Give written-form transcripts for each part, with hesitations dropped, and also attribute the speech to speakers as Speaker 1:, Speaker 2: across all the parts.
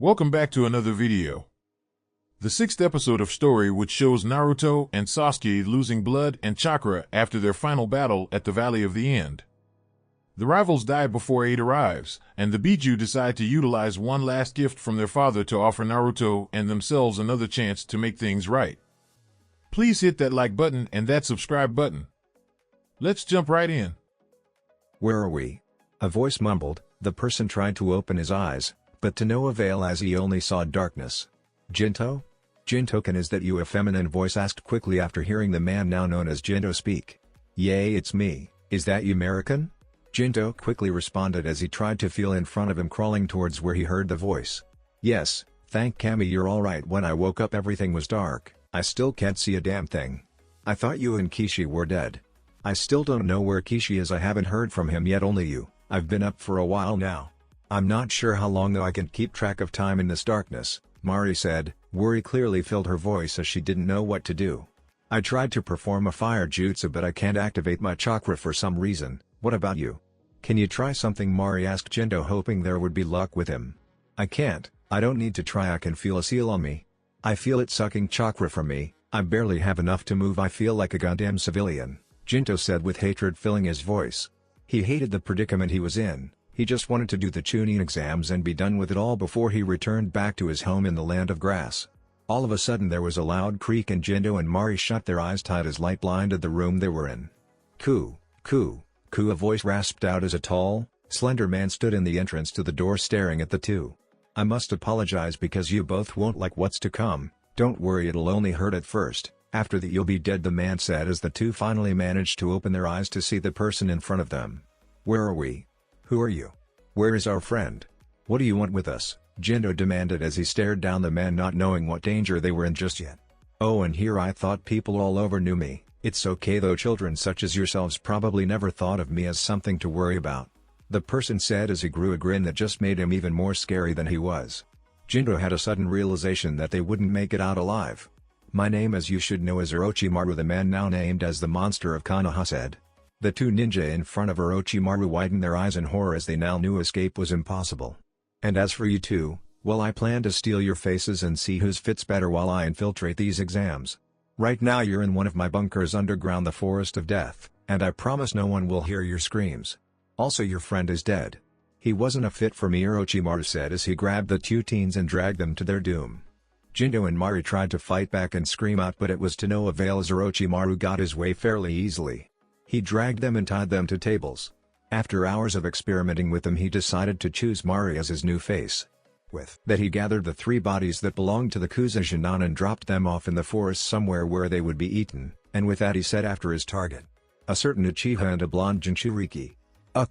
Speaker 1: Welcome back to another video. The sixth episode of story which shows Naruto and Sasuke losing blood and chakra after their final battle at the Valley of the End. The rivals die before aid arrives, and the Biju decide to utilize one last gift from their father to offer Naruto and themselves another chance to make things right. Please hit that like button and that subscribe button. Let's jump right in.
Speaker 2: Where are we? A voice mumbled. The person tried to open his eyes, but to no avail as he only saw darkness. Jinto? Jinto-kun, is that you? A feminine voice asked quickly after hearing the man now known as Jinto speak. Yay, it's me. Is that you, American? Jinto quickly responded as he tried to feel in front of him, crawling towards where he heard the voice. Yes, thank Kami, you're alright. When I woke up everything was dark. I still can't see a damn thing. I thought you and Kishi were dead. I still don't know where Kishi is. I haven't heard from him yet, only you. I've been up for a while now. I'm not sure how long though, I can keep track of time in this darkness, Mari said. Worry clearly filled her voice as she didn't know what to do. I tried to perform a fire jutsu but I can't activate my chakra for some reason. What about you? Can you try something? Mari asked Jinto, hoping there would be luck with him. I can't. I don't need to try. I can feel a seal on me. I feel it sucking chakra from me. I barely have enough to move. I feel like a goddamn civilian, Jinto said with hatred filling his voice. He hated the predicament he was in. He just wanted to do the Chunin exams and be done with it all before he returned back to his home in the land of grass. All of a sudden there was a loud creak and Jinto and Mari shut their eyes tight as light blinded the room they were in. Ku, a voice rasped out as a tall, slender man stood in the entrance to the door staring at the two. I must apologize because you both won't like what's to come. Don't worry, it'll only hurt at first. After that you'll be dead, the man said as the two finally managed to open their eyes to see the person in front of them. Where are we? Who are you? Where is our friend? What do you want with us? Jinto demanded as he stared down the man, not knowing what danger they were in just yet. Oh, and here I thought people all over knew me. It's okay though, children such as yourselves probably never thought of me as something to worry about, the person said as he grew a grin that just made him even more scary than he was. Jinto had a sudden realization that they wouldn't make it out alive. My name, as you should know, is Orochimaru, the man now named as the monster of Konoha said. The two ninja in front of Orochimaru widened their eyes in horror as they now knew escape was impossible. And as for you two, well, I plan to steal your faces and see whose fits better while I infiltrate these exams. Right now you're in one of my bunkers underground, the Forest of Death, and I promise no one will hear your screams. Also, your friend is dead. He wasn't a fit for me, Orochimaru said as he grabbed the two teens and dragged them to their doom. Jinto and Mari tried to fight back and scream out, but it was to no avail as Orochimaru got his way fairly easily. He dragged them and tied them to tables. After hours of experimenting with them, he decided to choose Mari as his new face. With that he gathered the three bodies that belonged to the Kuzushinin and dropped them off in the forest somewhere where they would be eaten, and with that he set after his target. A certain Uchiha and a blonde Jinchuriki.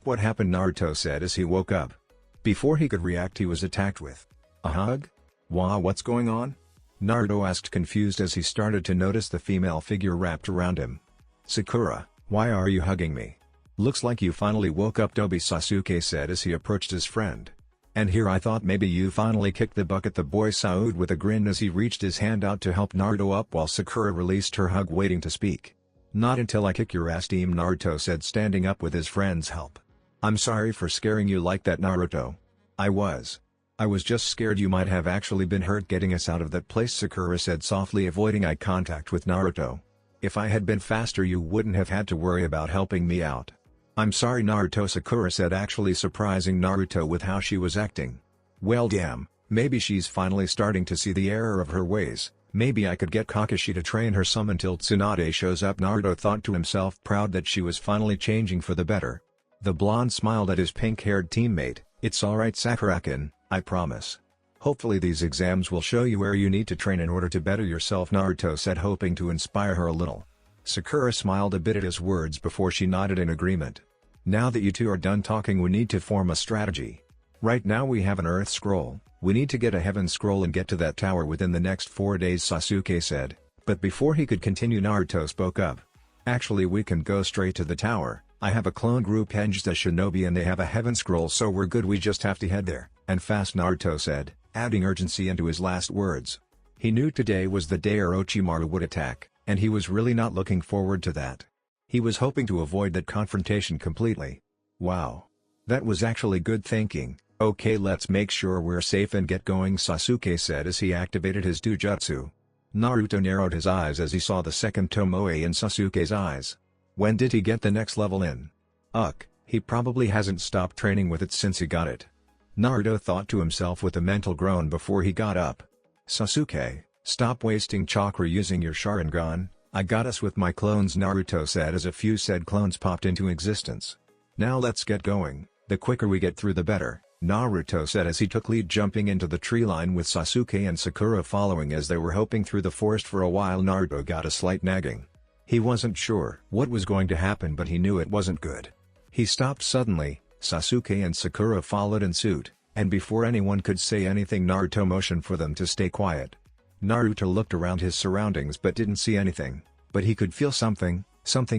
Speaker 2: What happened? Naruto said as he woke up. Before he could react he was attacked with a hug? Wow, what's going on? Naruto asked, confused as he started to notice the female figure wrapped around him. Sakura, why are you hugging me? Looks like you finally woke up, Dobi Sasuke said as he approached his friend. And here I thought maybe you finally kicked the bucket, the boy said with a grin as he reached his hand out to help Naruto up while Sakura released her hug, waiting to speak. Not until I kick your ass, team, Naruto said, standing up with his friend's help. I'm sorry for scaring you like that, Naruto. I was just scared you might have actually been hurt getting us out of that place, Sakura said softly, avoiding eye contact with Naruto. If I had been faster you wouldn't have had to worry about helping me out. I'm sorry, Naruto, Sakura said, actually surprising Naruto with how she was acting. Well damn, maybe she's finally starting to see the error of her ways. Maybe I could get Kakashi to train her some until Tsunade shows up, Naruto thought to himself, proud that she was finally changing for the better. The blonde smiled at his pink-haired teammate. It's alright, Sakura-kun, I promise. Hopefully these exams will show you where you need to train in order to better yourself, Naruto said, hoping to inspire her a little. Sakura smiled a bit at his words before she nodded in agreement. Now that you two are done talking, we need to form a strategy. Right now we have an Earth Scroll. We need to get a Heaven Scroll and get to that tower within the next 4 days, Sasuke said. But before he could continue, Naruto spoke up. Actually, we can go straight to the tower. I have a clone group engaged as Shinobi and they have a Heaven Scroll, so we're good. We just have to head there, and fast, Naruto said, adding urgency into his last words. He knew today was the day Orochimaru would attack, and he was really not looking forward to that. He was hoping to avoid that confrontation completely. Wow. That was actually good thinking. Okay, let's make sure we're safe and get going, Sasuke said as he activated his Dujutsu. Naruto narrowed his eyes as he saw the second Tomoe in Sasuke's eyes. When did he get the next level in? He probably hasn't stopped training with it since he got it. Naruto thought to himself with a mental groan before he got up. Sasuke, stop wasting chakra using your Sharingan, I got us with my clones, Naruto said as a few said clones popped into existence. Now let's get going, the quicker we get through the better, Naruto said as he took lead, jumping into the tree line with Sasuke and Sakura following as they were hoping through the forest. For a while Naruto got a slight nagging. He wasn't sure what was going to happen, but he knew it wasn't good. He stopped suddenly, Sasuke and Sakura followed in suit, and before anyone could say anything Naruto motioned for them to stay quiet. Naruto looked around his surroundings but didn't see anything, but he could feel something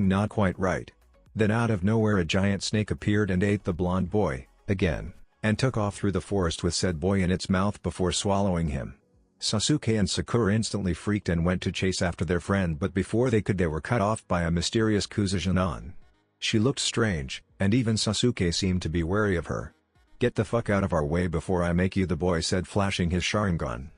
Speaker 2: not quite right. Then out of nowhere a giant snake appeared and ate the blonde boy, again, and took off through the forest with said boy in its mouth before swallowing him. Sasuke and Sakura instantly freaked and went to chase after their friend, but before they could they were cut off by a mysterious Kuzujinan. She looked strange, and even Sasuke seemed to be wary of her. Get the fuck out of our way before I make you, the boy said, flashing his Sharingan.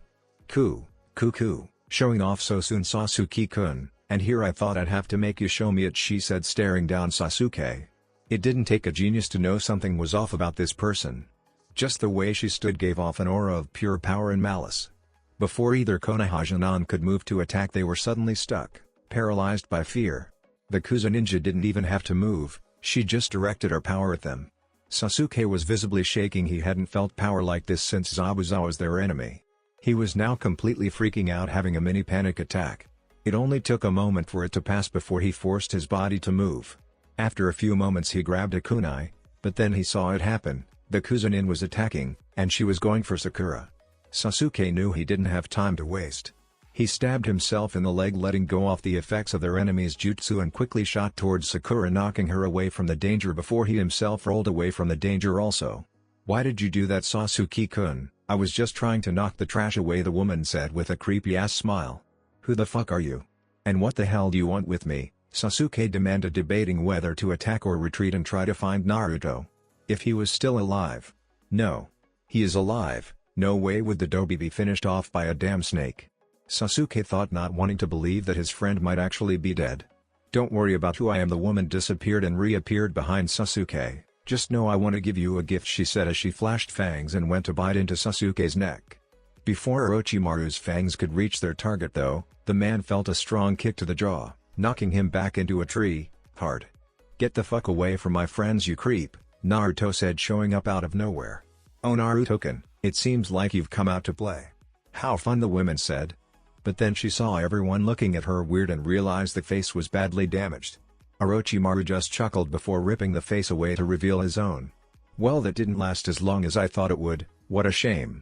Speaker 2: Cuckoo, showing off so soon, Sasuke-kun, and here I thought I'd have to make you show me it, she said, staring down Sasuke. It didn't take a genius to know something was off about this person. Just the way she stood gave off an aura of pure power and malice. Before either Konoha could move to attack, they were suddenly stuck, paralyzed by fear. The Kuza ninja didn't even have to move, she just directed her power at them. Sasuke was visibly shaking. He hadn't felt power like this since Zabuza was their enemy. He was now completely freaking out, having a mini panic attack. It only took a moment for it to pass before he forced his body to move. After a few moments he grabbed a kunai, but then he saw it happen. The Kuzanin was attacking, and she was going for Sakura. Sasuke knew he didn't have time to waste. He stabbed himself in the leg, letting go off the effects of their enemy's jutsu, and quickly shot towards Sakura, knocking her away from the danger before he himself rolled away from the danger also. Why did you do that, Sasuke-kun? I was just trying to knock the trash away, the woman said with a creepy-ass smile. Who the fuck are you? And what the hell do you want with me? Sasuke demanded, debating whether to attack or retreat and try to find Naruto. If he was still alive. No. He is alive, no way would the Dobi be finished off by a damn snake. Sasuke thought, not wanting to believe that his friend might actually be dead. Don't worry about who I am, the woman disappeared and reappeared behind Sasuke. Just know I want to give you a gift, she said as she flashed fangs and went to bite into Sasuke's neck. Before Orochimaru's fangs could reach their target though, the man felt a strong kick to the jaw, knocking him back into a tree, hard. Get the fuck away from my friends, you creep, Naruto said, showing up out of nowhere. Oh Naruto-kun, it seems like you've come out to play. How fun, the woman said. But then she saw everyone looking at her weird and realized the face was badly damaged. Orochimaru just chuckled before ripping the face away to reveal his own. Well, that didn't last as long as I thought it would, what a shame.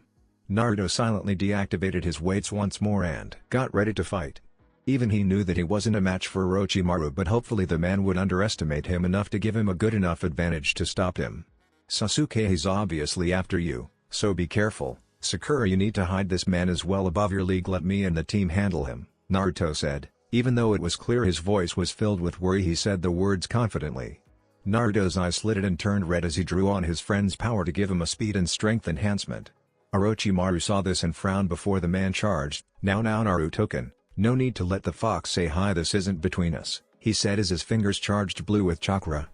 Speaker 2: Naruto silently deactivated his weights once more and got ready to fight. Even he knew that he wasn't a match for Orochimaru, but hopefully the man would underestimate him enough to give him a good enough advantage to stop him. Sasuke, he's obviously after you, so be careful. Sakura, you need to hide this man as well above your league, let me and the team handle him, Naruto said. Even though it was clear his voice was filled with worry, he said the words confidently. Naruto's eyes slitted and turned red as he drew on his friend's power to give him a speed and strength enhancement. Orochimaru saw this and frowned before the man charged. Now Naruto-kun, no need to let the fox say hi, this isn't between us, he said as his fingers charged blue with chakra.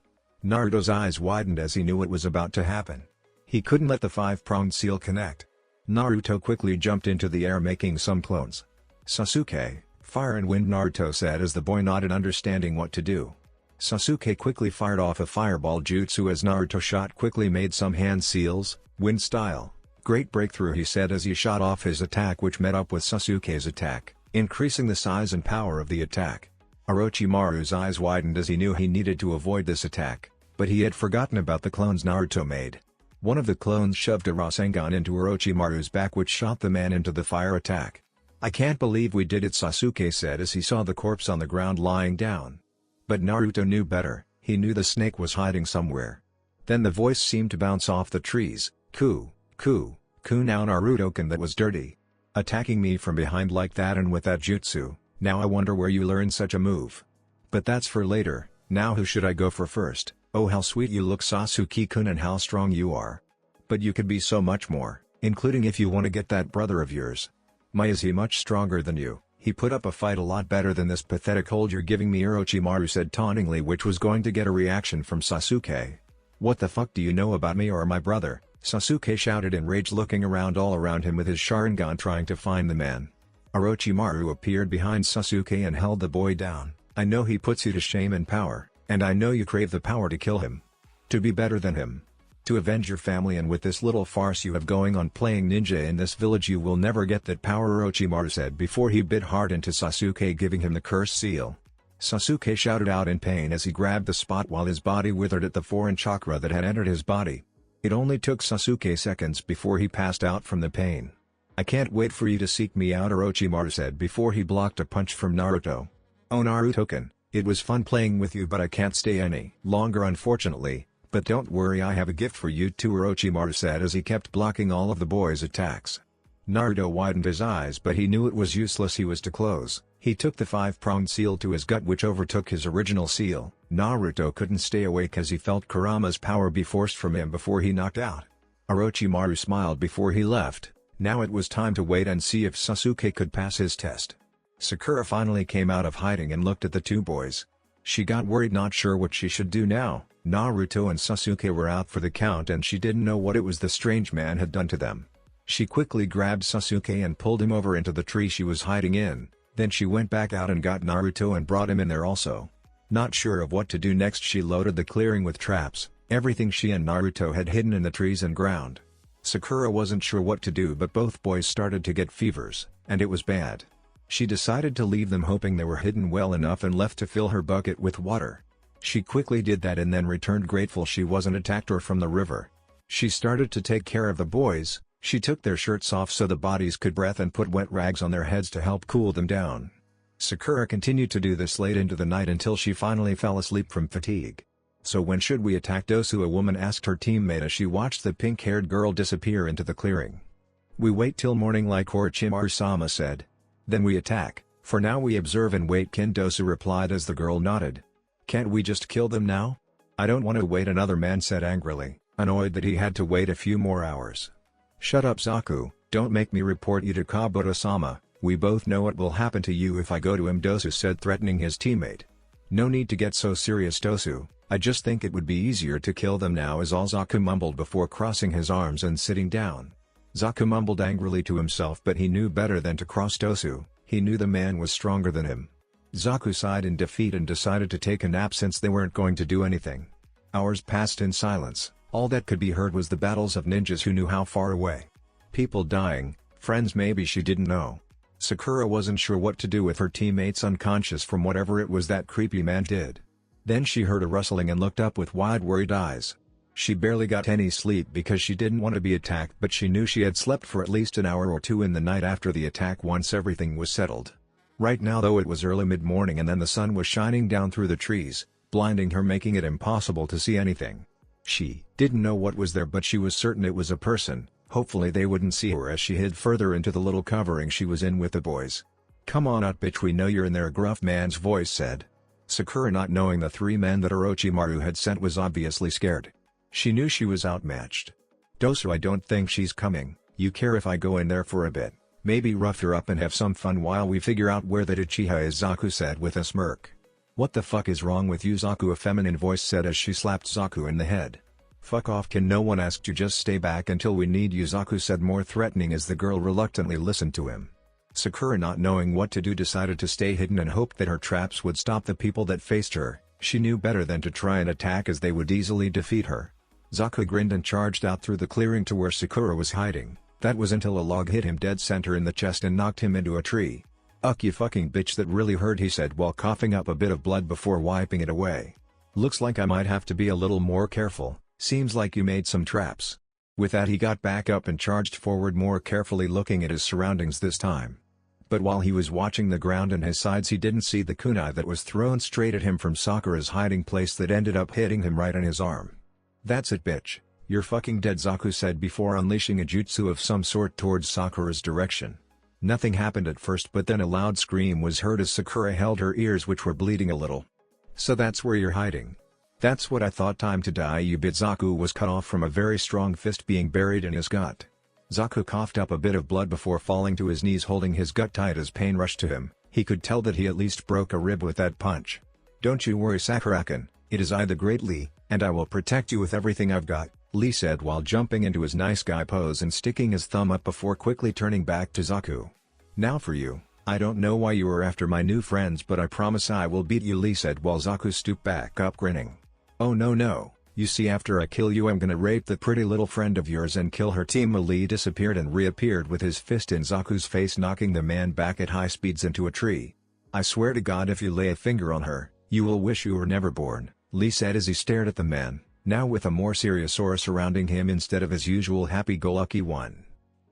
Speaker 2: Naruto's eyes widened as he knew what was about to happen. He couldn't let the five-pronged seal connect. Naruto quickly jumped into the air, making some clones. Sasuke, fire and wind, Naruto said as the boy nodded, understanding what to do. Sasuke quickly fired off a fireball jutsu as Naruto shot quickly made some hand seals, wind style. Great breakthrough, he said as he shot off his attack, which met up with Sasuke's attack, increasing the size and power of the attack. Orochimaru's eyes widened as he knew he needed to avoid this attack, but he had forgotten about the clones Naruto made. One of the clones shoved a Rasengan into Orochimaru's back, which shot the man into the fire attack. I can't believe we did it, Sasuke said as he saw the corpse on the ground lying down. But Naruto knew better, he knew the snake was hiding somewhere. Then the voice seemed to bounce off the trees. Ku now Naruto-kun, that was dirty. Attacking me from behind like that and with that jutsu, now I wonder where you learned such a move. But that's for later, now who should I go for first? Oh, how sweet you look, Sasuke-kun, and how strong you are. But you could be so much more, including if you want to get that brother of yours. Is he much stronger than you? He put up a fight a lot better than this pathetic hold you're giving me, Orochimaru said tauntingly, which was going to get a reaction from Sasuke. What the fuck do you know about me or my brother? Sasuke shouted in rage, looking around all around him with his Sharingan trying to find the man. Orochimaru appeared behind Sasuke and held the boy down. I know he puts you to shame in power, and I know you crave the power to kill him. To be better than him. To avenge your family, and with this little farce you have going on playing ninja in this village you will never get that power, Orochimaru said before he bit hard into Sasuke, giving him the curse seal. Sasuke shouted out in pain as he grabbed the spot while his body withered at the foreign chakra that had entered his body. It only took Sasuke seconds before he passed out from the pain. I can't wait for you to seek me out, Orochimaru said before he blocked a punch from Naruto. Oh Naruto-kun, it was fun playing with you, but I can't stay any longer unfortunately. But don't worry, I have a gift for you too, Orochimaru said as he kept blocking all of the boy's attacks. Naruto widened his eyes, but he knew it was useless he was to close. He took the 5-pronged seal to his gut, which overtook his original seal. Naruto couldn't stay awake as he felt Kurama's power be forced from him before he knocked out. Orochimaru smiled before he left. Now it was time to wait and see if Sasuke could pass his test. Sakura finally came out of hiding and looked at the two boys. She got worried, not sure what she should do now. Naruto and Sasuke were out for the count and she didn't know what it was the strange man had done to them. She quickly grabbed Sasuke and pulled him over into the tree she was hiding in, then she went back out and got Naruto and brought him in there also. Not sure of what to do next, she loaded the clearing with traps, everything she and Naruto had hidden in the trees and ground. Sakura wasn't sure what to do, but both boys started to get fevers, and it was bad. She decided to leave them, hoping they were hidden well enough, and left to fill her bucket with water. She quickly did that and then returned, grateful she wasn't attacked or from the river. She started to take care of the boys. She took their shirts off so the bodies could breathe and put wet rags on their heads to help cool them down. Sakura continued to do this late into the night until she finally fell asleep from fatigue. So when should we attack Dosu? A woman asked her teammate as she watched the pink-haired girl disappear into the clearing. We wait till morning, like Orochimaru-sama said. Then we attack. For now we observe and wait, Ken Dosu replied as the girl nodded. Can't we just kill them now? I don't want to wait, another man said angrily, annoyed that he had to wait a few more hours. Shut up Zaku, don't make me report you to Kabuto-sama, we both know what will happen to you if I go to him, Dosu said, threatening his teammate. No need to get so serious, Dosu, I just think it would be easier to kill them now, is all Zaku mumbled before crossing his arms and sitting down. Zaku mumbled angrily to himself, but he knew better than to cross Dosu. He knew the man was stronger than him. Zaku sighed in defeat and decided to take a nap since they weren't going to do anything. Hours passed in silence. All that could be heard was the battles of ninjas who knew how far away. People dying, friends maybe she didn't know. Sakura wasn't sure what to do with her teammates unconscious from whatever it was that creepy man did. Then she heard a rustling and looked up with wide worried eyes. She barely got any sleep because she didn't want to be attacked, but she knew she had slept for at least an hour or two in the night after the attack once everything was settled. Right now though it was early mid-morning and then the sun was shining down through the trees, blinding her, making it impossible to see anything. She didn't know what was there, but she was certain it was a person. Hopefully they wouldn't see her as she hid further into the little covering she was in with the boys. Come on out bitch, we know you're in there, a gruff man's voice said. Sakura, not knowing the three men that Orochimaru had sent, was obviously scared. She knew she was outmatched. Dosu, I don't think she's coming. You care if I go in there for a bit? Maybe rough her up and have some fun while we figure out where that Uchiha is, Zaku said with a smirk. What the fuck is wrong with you, Zaku, a feminine voice said as she slapped Zaku in the head. Fuck off, Ken, no one asked you, just stay back until we need you, Zaku said more threatening as the girl reluctantly listened to him. Sakura, not knowing what to do, decided to stay hidden and hoped that her traps would stop the people that faced her. She knew better than to try and attack, as they would easily defeat her. Zaku grinned and charged out through the clearing to where Sakura was hiding. That was until a log hit him dead center in the chest and knocked him into a tree. Uck, you fucking bitch, that really hurt, he said while coughing up a bit of blood before wiping it away. Looks like I might have to be a little more careful, seems like you made some traps. With that he got back up and charged forward, more carefully looking at his surroundings this time. But while he was watching the ground and his sides, he didn't see the kunai that was thrown straight at him from Sakura's hiding place that ended up hitting him right on his arm. That's it bitch, you're fucking dead, Zaku said before unleashing a jutsu of some sort towards Sakura's direction. Nothing happened at first, but then a loud scream was heard as Sakura held her ears, which were bleeding a little. So that's where you're hiding. That's what I thought, time to die you bit. Zaku was cut off from a very strong fist being buried in his gut. Zaku coughed up a bit of blood before falling to his knees holding his gut tight as pain rushed to him. He could tell that he at least broke a rib with that punch. Don't you worry, Sakura-kun, it is I, the great Lee, and I will protect you with everything I've got, Lee said while jumping into his nice guy pose and sticking his thumb up before quickly turning back to Zaku. Now for you, I don't know why you are after my new friends, but I promise I will beat you, Lee said while Zaku stooped back up grinning. Oh no, you see, after I kill you I'm gonna rape the pretty little friend of yours and kill her. Team Lee disappeared and reappeared with his fist in Zaku's face, knocking the man back at high speeds into a tree. I swear to God, if you lay a finger on her, you will wish you were never born, Lee said as he stared at the man, now with a more serious aura surrounding him instead of his usual happy-go-lucky one.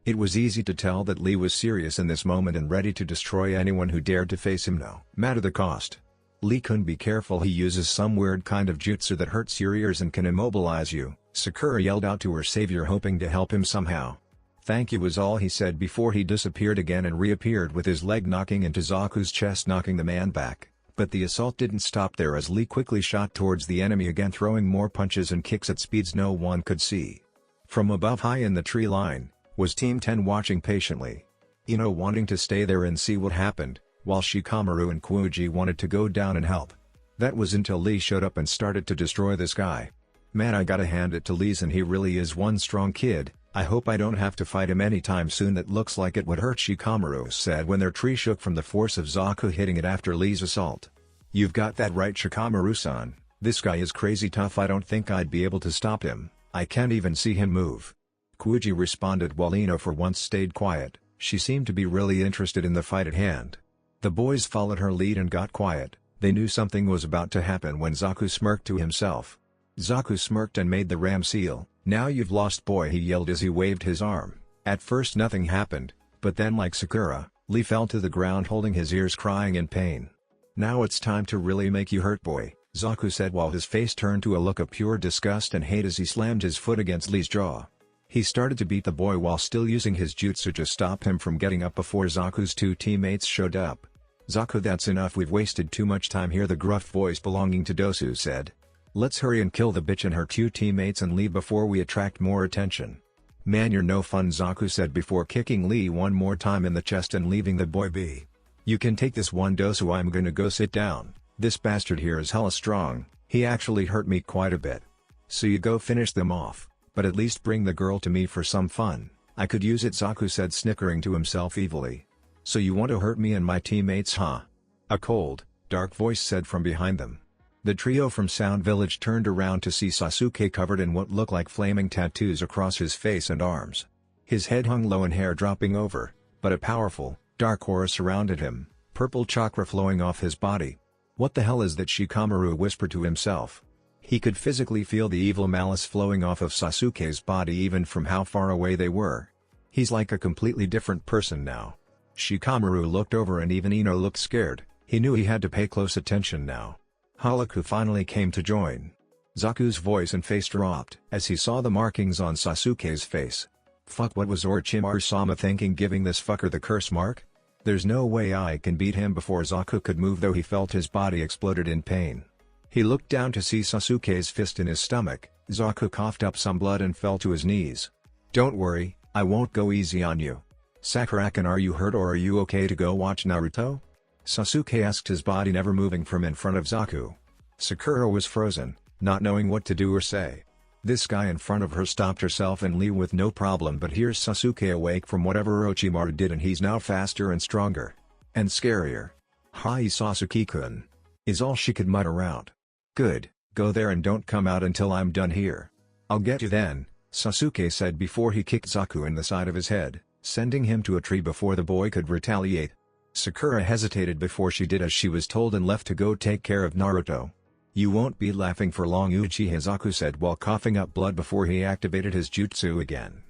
Speaker 2: It was easy to tell that Lee was serious in this moment and ready to destroy anyone who dared to face him, no matter the cost. Lee-kun, be careful, he uses some weird kind of jutsu that hurts your ears and can immobilize you, Sakura yelled out to her savior, hoping to help him somehow. Thank you was all he said before he disappeared again and reappeared with his leg knocking into Zaku's chest, knocking the man back. But the assault didn't stop there as Lee quickly shot towards the enemy again, throwing more punches and kicks at speeds no one could see. From above, high in the tree line, was Team 10 watching patiently. Ino wanting to stay there and see what happened, while Shikamaru and Kuuji wanted to go down and help. That was until Lee showed up and started to destroy this guy. Man, I gotta hand it to Lee, and he really is one strong kid. I hope I don't have to fight him anytime soon. That looks like it would hurt, Shikamaru said when their tree shook from the force of Zaku hitting it after Lee's assault. You've got that right, Shikamaru-san. This guy is crazy tough. I don't think I'd be able to stop him. I can't even see him move. Kuuji responded while Ino for once stayed quiet. She seemed to be really interested in the fight at hand. The boys followed her lead and got quiet. They knew something was about to happen when Zaku smirked to himself. Zaku smirked and made the ram seal. Now you've lost, boy, he yelled as he waved his arm. At first nothing happened, but then, like Sakura, Lee fell to the ground holding his ears, crying in pain. Now it's time to really make you hurt, boy, Zaku said while his face turned to a look of pure disgust and hate as he slammed his foot against Lee's jaw. He started to beat the boy while still using his jutsu to stop him from getting up before Zaku's two teammates showed up. Zaku, that's enough, we've wasted too much time here, the gruff voice belonging to Dosu said. Let's hurry and kill the bitch and her two teammates and leave before we attract more attention. Man, you're no fun, Zaku said before kicking Lee one more time in the chest and leaving the boy be. You can take this one, Dosu, I'm gonna go sit down. This bastard here is hella strong, he actually hurt me quite a bit. So you go finish them off, but at least bring the girl to me for some fun. I could use it, Zaku said, snickering to himself evilly. So you want to hurt me and my teammates, huh? A cold, dark voice said from behind them. The trio from Sound Village turned around to see Sasuke covered in what looked like flaming tattoos across his face and arms. His head hung low and hair dropping over, but a powerful, dark aura surrounded him, purple chakra flowing off his body. What the hell is that, Shikamaru whispered to himself. He could physically feel the evil malice flowing off of Sasuke's body even from how far away they were. He's like a completely different person now. Shikamaru looked over and even Ino looked scared. He knew he had to pay close attention now. Halaku finally came to join. Zaku's voice and face dropped as he saw the markings on Sasuke's face. Fuck, what was Orochimaru-sama thinking, giving this fucker the curse mark? There's no way I can beat him before Zaku could move, though he felt his body exploded in pain. He looked down to see Sasuke's fist in his stomach. Zaku coughed up some blood and fell to his knees. Don't worry, I won't go easy on you. Sakura-kun, are you hurt or are you okay to go watch Naruto? Sasuke asked, his body never moving from in front of Zaku. Sakura was frozen, not knowing what to do or say. This guy in front of her stopped herself and Lee with no problem, but here's Sasuke awake from whatever Orochimaru did, and he's now faster and stronger. And scarier. Hi, Sasuke-kun, is all she could mutter out. Good, go there and don't come out until I'm done here. I'll get you then, Sasuke said before he kicked Zaku in the side of his head, sending him to a tree before the boy could retaliate. Sakura hesitated before she did as she was told and left to go take care of Naruto. You won't be laughing for long, Uchiha, Zaku said while coughing up blood before he activated his jutsu again.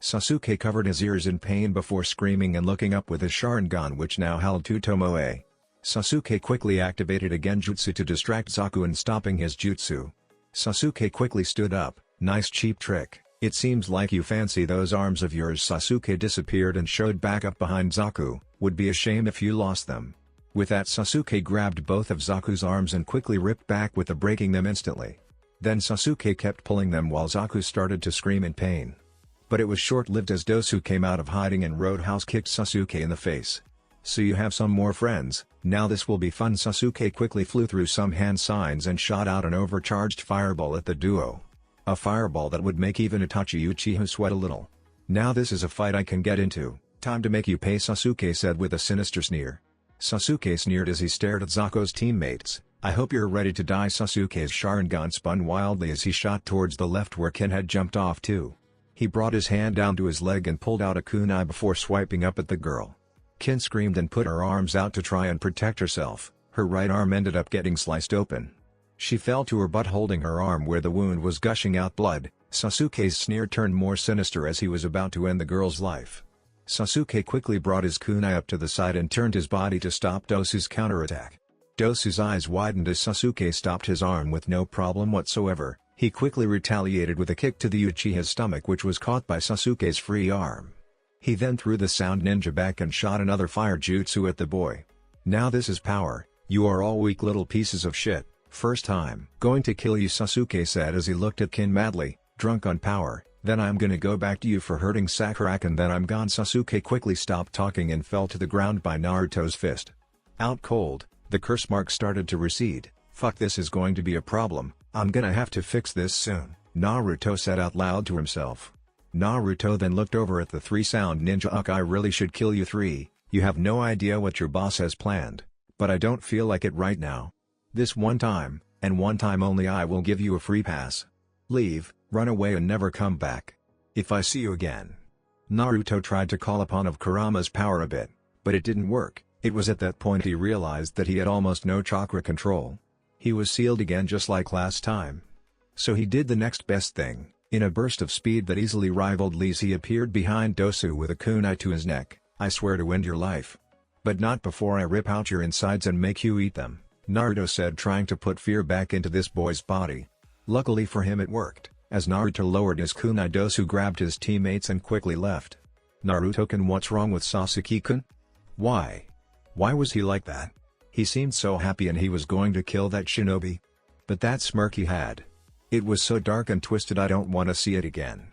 Speaker 2: Sasuke covered his ears in pain before screaming and looking up with his Sharingan, which now held two Tomoe. Sasuke quickly activated a genjutsu to distract Zaku and stopping his jutsu. Sasuke quickly stood up. Nice cheap trick. It seems like you fancy those arms of yours. Sasuke disappeared and showed back up behind Zaku. Would be a shame if you lost them. With that, Sasuke grabbed both of Zaku's arms and quickly ripped back with the breaking them instantly. Then Sasuke kept pulling them while Zaku started to scream in pain. But it was short-lived as Dosu came out of hiding and roundhouse kicked Sasuke in the face. So you have some more friends, now this will be fun. Sasuke quickly flew through some hand signs and shot out an overcharged fireball at the duo. A fireball that would make even Itachi Uchiha sweat a little. Now this is a fight I can get into, time to make you pay, Sasuke said with a sinister sneer. Sasuke sneered as he stared at Zaku's teammates. I hope you're ready to die. Sasuke's Sharingan spun wildly as he shot towards the left where Ken had jumped off to. He brought his hand down to his leg and pulled out a kunai before swiping up at the girl. Ken screamed and put her arms out to try and protect herself. Her right arm ended up getting sliced open. She fell to her butt holding her arm where the wound was gushing out blood. Sasuke's sneer turned more sinister as he was about to end the girl's life. Sasuke quickly brought his kunai up to the side and turned his body to stop Dosu's counterattack. Dosu's eyes widened as Sasuke stopped his arm with no problem whatsoever. He quickly retaliated with a kick to the Uchiha's stomach which was caught by Sasuke's free arm. He then threw the sound ninja back and shot another fire jutsu at the boy. Now this is power, you are all weak little pieces of shit, first time. Going to kill you, Sasuke said as he looked at Ken madly, drunk on power, then I'm gonna go back to you for hurting Sakura and then I'm gone. Sasuke quickly stopped talking and fell to the ground by Naruto's fist. Out cold, the curse mark started to recede. Fuck, this is going to be a problem, I'm gonna have to fix this soon, Naruto said out loud to himself. Naruto then looked over at the three sound ninja. I really should kill you three, you have no idea what your boss has planned, but I don't feel like it right now. This one time, and one time only, I will give you a free pass. Leave, run away and never come back. If I see you again. Naruto tried to call upon of Kurama's power a bit, but it didn't work. It was at that point he realized that he had almost no chakra control. He was sealed again just like last time. So he did the next best thing. In a burst of speed that easily rivaled Lee's, he appeared behind Dosu with a kunai to his neck. I swear to end your life. But not before I rip out your insides and make you eat them, Naruto said, trying to put fear back into this boy's body. Luckily for him it worked. As Naruto lowered his kunai, Dosu grabbed his teammates and quickly left. Naruto-kun, what's wrong with Sasuke-kun? Why? Why was he like that? He seemed so happy and he was going to kill that shinobi. But that smirk he had. It was so dark and twisted, I don't want to see it again.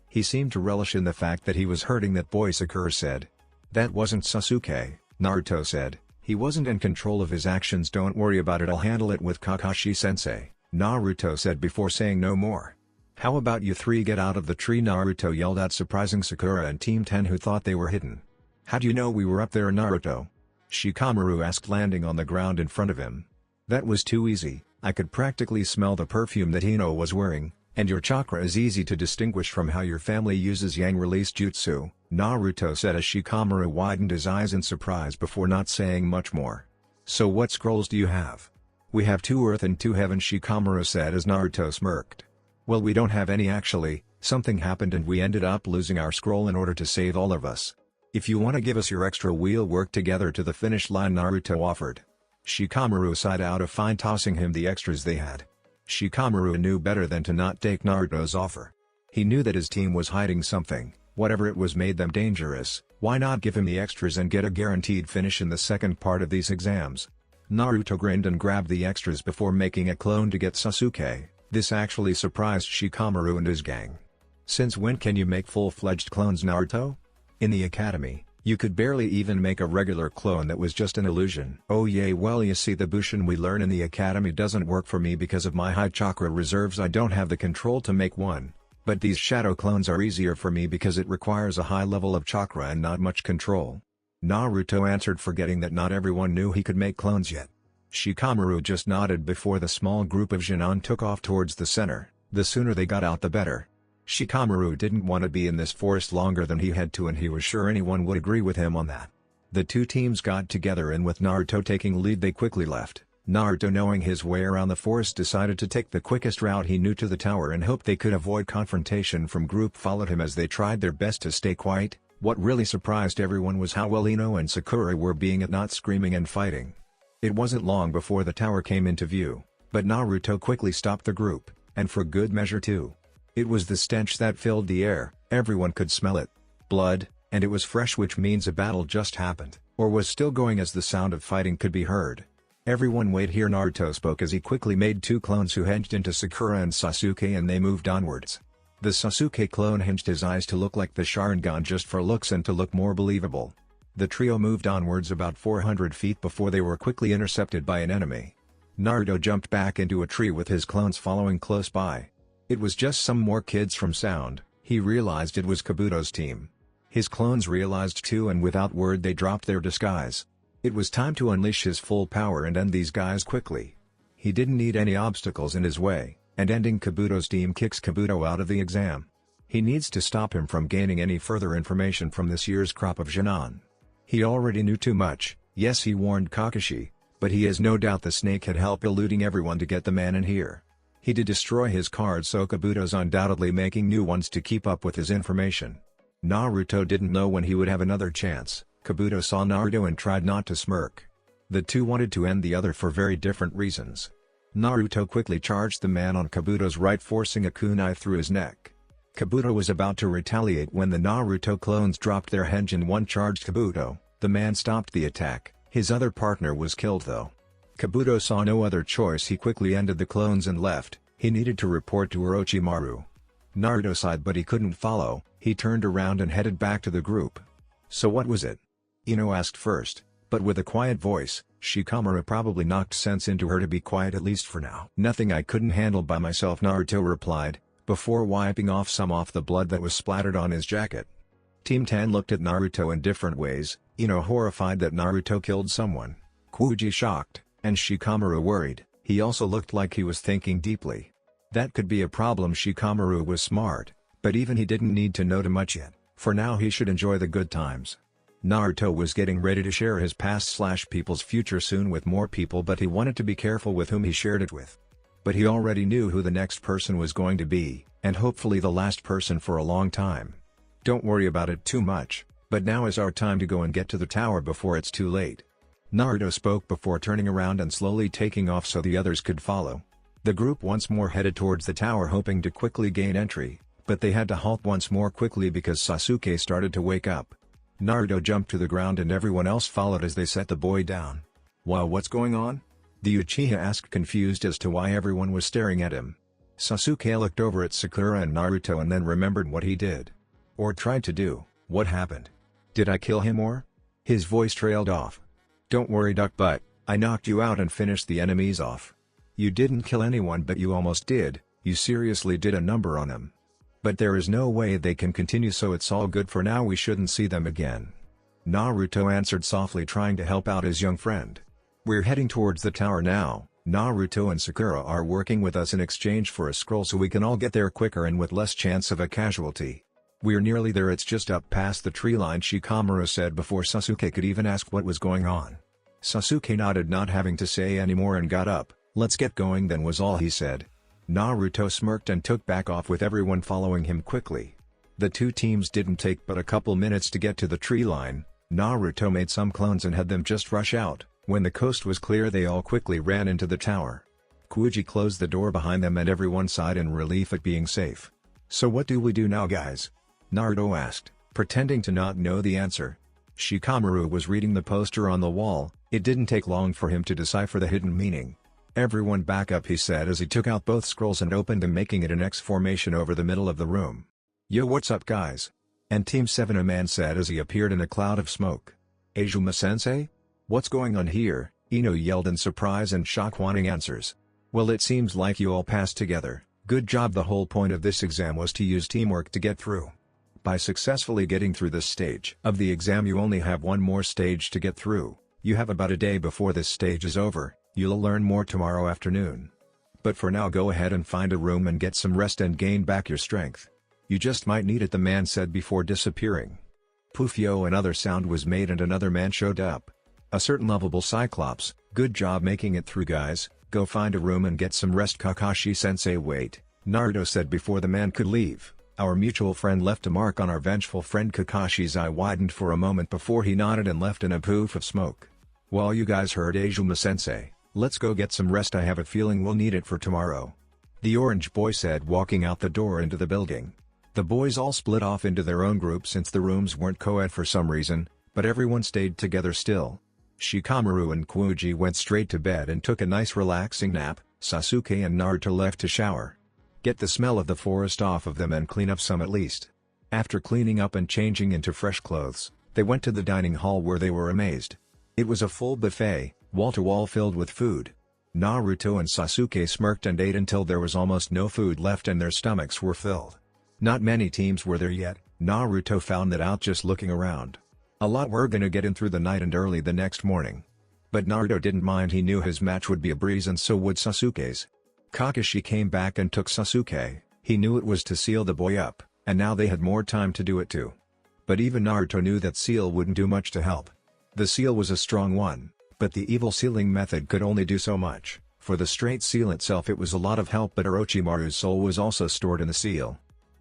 Speaker 2: He seemed to relish in the fact that he was hurting that boy. Sakura said. That wasn't Sasuke, Naruto said. He wasn't in control of his actions. Don't worry about it, I'll handle it with Kakashi-sensei, Naruto said before saying no more. How about you three get out of the tree, Naruto yelled out, surprising Sakura and Team 10 who thought they were hidden. How do you know we were up there, Naruto? Shikamaru asked, landing on the ground in front of him. That was too easy, I could practically smell the perfume that Hino was wearing, and your chakra is easy to distinguish from how your family uses yang release jutsu, Naruto said as Shikamaru widened his eyes in surprise before not saying much more. So what scrolls do you have? We have 2 earth and 2 heaven, Shikamaru said as Naruto smirked. Well, we don't have any actually, something happened and we ended up losing our scroll in order to save all of us. If you want to give us your extra, we'll work together to the finish line, Naruto offered. Shikamaru sighed out of fine, tossing him the extras they had. Shikamaru knew better than to not take Naruto's offer. He knew that his team was hiding something, whatever it was made them dangerous. Why not give him the extras and get a guaranteed finish in the second part of these exams? Naruto grinned and grabbed the extras before making a clone to get Sasuke. This actually surprised Shikamaru and his gang. Since when can you make full-fledged clones, Naruto? In the academy, you could barely even make a regular clone that was just an illusion. Oh yay, well you see, the Bushin we learn in the academy doesn't work for me because of my high chakra reserves. I don't have the control to make one. But these shadow clones are easier for me because it requires a high level of chakra and not much control. Naruto answered, forgetting that not everyone knew he could make clones yet. Shikamaru just nodded before the small group of Jinan took off towards the center. The sooner they got out the better. Shikamaru didn't want to be in this forest longer than he had to, and he was sure anyone would agree with him on that. The two teams got together and with Naruto taking lead they quickly left. Naruto, knowing his way around the forest, decided to take the quickest route he knew to the tower and hoped they could avoid confrontation from group followed him as they tried their best to stay quiet. What really surprised everyone was how well Ino and Sakura were being at not screaming and fighting. It wasn't long before the tower came into view, but Naruto quickly stopped the group, and for good measure too. It was the stench that filled the air, everyone could smell it. Blood, and it was fresh, which means a battle just happened. or was still going as the sound of fighting could be heard. "Everyone wait here," Naruto spoke as he quickly made two clones who hinged into Sakura and Sasuke, and they moved onwards. The Sasuke clone hinged his eyes to look like the Sharingan just for looks and to look more believable. The trio moved onwards about 400 feet before they were quickly intercepted by an enemy. Naruto jumped back into a tree with his clones following close by. It was just some more kids from sound. He realized it was Kabuto's team. His clones realized too, and without word they dropped their disguise. It was time to unleash his full power and end these guys quickly. He didn't need any obstacles in his way, and ending Kabuto's team kicks Kabuto out of the exam. He needs to stop him from gaining any further information from this year's crop of Genin. He already knew too much. Yes, he warned Kakashi, but he has no doubt the snake had help eluding everyone to get the man in here. He did destroy his cards, so Kabuto's undoubtedly making new ones to keep up with his information. Naruto didn't know when he would have another chance. Kabuto saw Naruto and tried not to smirk. The two wanted to end the other for very different reasons. Naruto quickly charged the man on Kabuto's right, forcing a kunai through his neck. Kabuto was about to retaliate when the Naruto clones dropped their henge and one charged Kabuto. The man stopped the attack. His other partner was killed though. Kabuto saw no other choice. He quickly ended the clones and left. He needed to report to Orochimaru. Naruto sighed, but he couldn't follow. He turned around and headed back to the group. "So what was it?" Ino asked first, but with a quiet voice. Shikamaru probably knocked sense into her to be quiet at least for now. "Nothing I couldn't handle by myself," Naruto replied, before wiping off some of the blood that was splattered on his jacket. Team 10 looked at Naruto in different ways, Ino horrified that Naruto killed someone, Kuji shocked, and Shikamaru worried. He also looked like he was thinking deeply. That could be a problem. Shikamaru was smart, but even he didn't need to know too much yet. For now he should enjoy the good times. Naruto was getting ready to share his past/people's future soon with more people, but he wanted to be careful with whom he shared it with. But he already knew who the next person was going to be, and hopefully the last person for a long time. "Don't worry about it too much, but now is our time to go and get to the tower before it's too late." Naruto spoke before turning around and slowly taking off so the others could follow. The group once more headed towards the tower, hoping to quickly gain entry, but they had to halt once more quickly because Sasuke started to wake up. Naruto jumped to the ground and everyone else followed as they set the boy down. "Wow, what's going on?" the Uchiha asked, confused as to why everyone was staring at him. Sasuke looked over at Sakura and Naruto and then remembered what he did. Or tried to do. "What happened? Did I kill him or?" His voice trailed off. "Don't worry, duck butt, I knocked you out and finished the enemies off. You didn't kill anyone, but you almost did. You seriously did a number on them. But there is no way they can continue, so it's all good for now. We shouldn't see them again." Naruto answered softly, trying to help out his young friend. "We're heading towards the tower now. Naruto and Sakura are working with us in exchange for a scroll so we can all get there quicker and with less chance of a casualty. We're nearly there, it's just up past the tree line," Shikamaru said before Sasuke could even ask what was going on. Sasuke nodded, not having to say any more, and got up. "Let's get going then," was all he said. Naruto smirked and took back off with everyone following him quickly. The two teams didn't take but a couple minutes to get to the tree line. Naruto made some clones and had them just rush out. When the coast was clear they all quickly ran into the tower. Kuji closed the door behind them and everyone sighed in relief at being safe. "So what do we do now, guys?" Naruto asked, pretending to not know the answer. Shikamaru was reading the poster on the wall. It didn't take long for him to decipher the hidden meaning. "Everyone back up," he said as he took out both scrolls and opened them, making it an X formation over the middle of the room. "Yo, what's up, guys?" And Team 7, a man said as he appeared in a cloud of smoke. "Azuma-sensei? What's going on here?" Ino yelled in surprise and shock, wanting answers. "Well, it seems like you all passed together. Good job. The whole point of this exam was to use teamwork to get through. By successfully getting through this stage of the exam, you only have one more stage to get through. You have about a day before this stage is over. You'll learn more tomorrow afternoon. But for now, go ahead and find a room and get some rest and gain back your strength. You just might need it," the man said before disappearing. Poof, yo, another sound was made and another man showed up. A certain lovable Cyclops. "Good job making it through, guys. Go find a room and get some rest." Kakashi-sensei, wait, Naruto said before the man could leave. Our mutual friend left a mark on our vengeful friend. Kakashi's eye widened for a moment before he nodded and left in a poof of smoke. "Well, you guys heard Azuma-sensei. Let's go get some rest. I have a feeling we'll need it for tomorrow," the orange boy said, walking out the door into the building. The boys all split off into their own groups since the rooms weren't co-ed for some reason, But everyone stayed together still. Shikamaru and Kuuji went straight to bed and took a nice relaxing nap. Sasuke and Naruto left to shower. Get the smell of the forest off of them and clean up some at least. After cleaning up and changing into fresh clothes, they went to the dining hall where they were amazed. It was a full buffet, wall-to-wall filled with food. Naruto and Sasuke smirked and ate until there was almost no food left and their stomachs were filled. Not many teams were there yet. Naruto found that out just looking around. A lot were gonna get in through the night and early the next morning. But Naruto didn't mind, he knew his match would be a breeze and so would Sasuke's. Kakashi came back and took Sasuke. He knew it was to seal the boy up, and now they had more time to do it too. But even Naruto knew that seal wouldn't do much to help. The seal was a strong one, but the evil sealing method could only do so much. For the straight seal itself it was a lot of help, but Orochimaru's soul was also stored in the seal.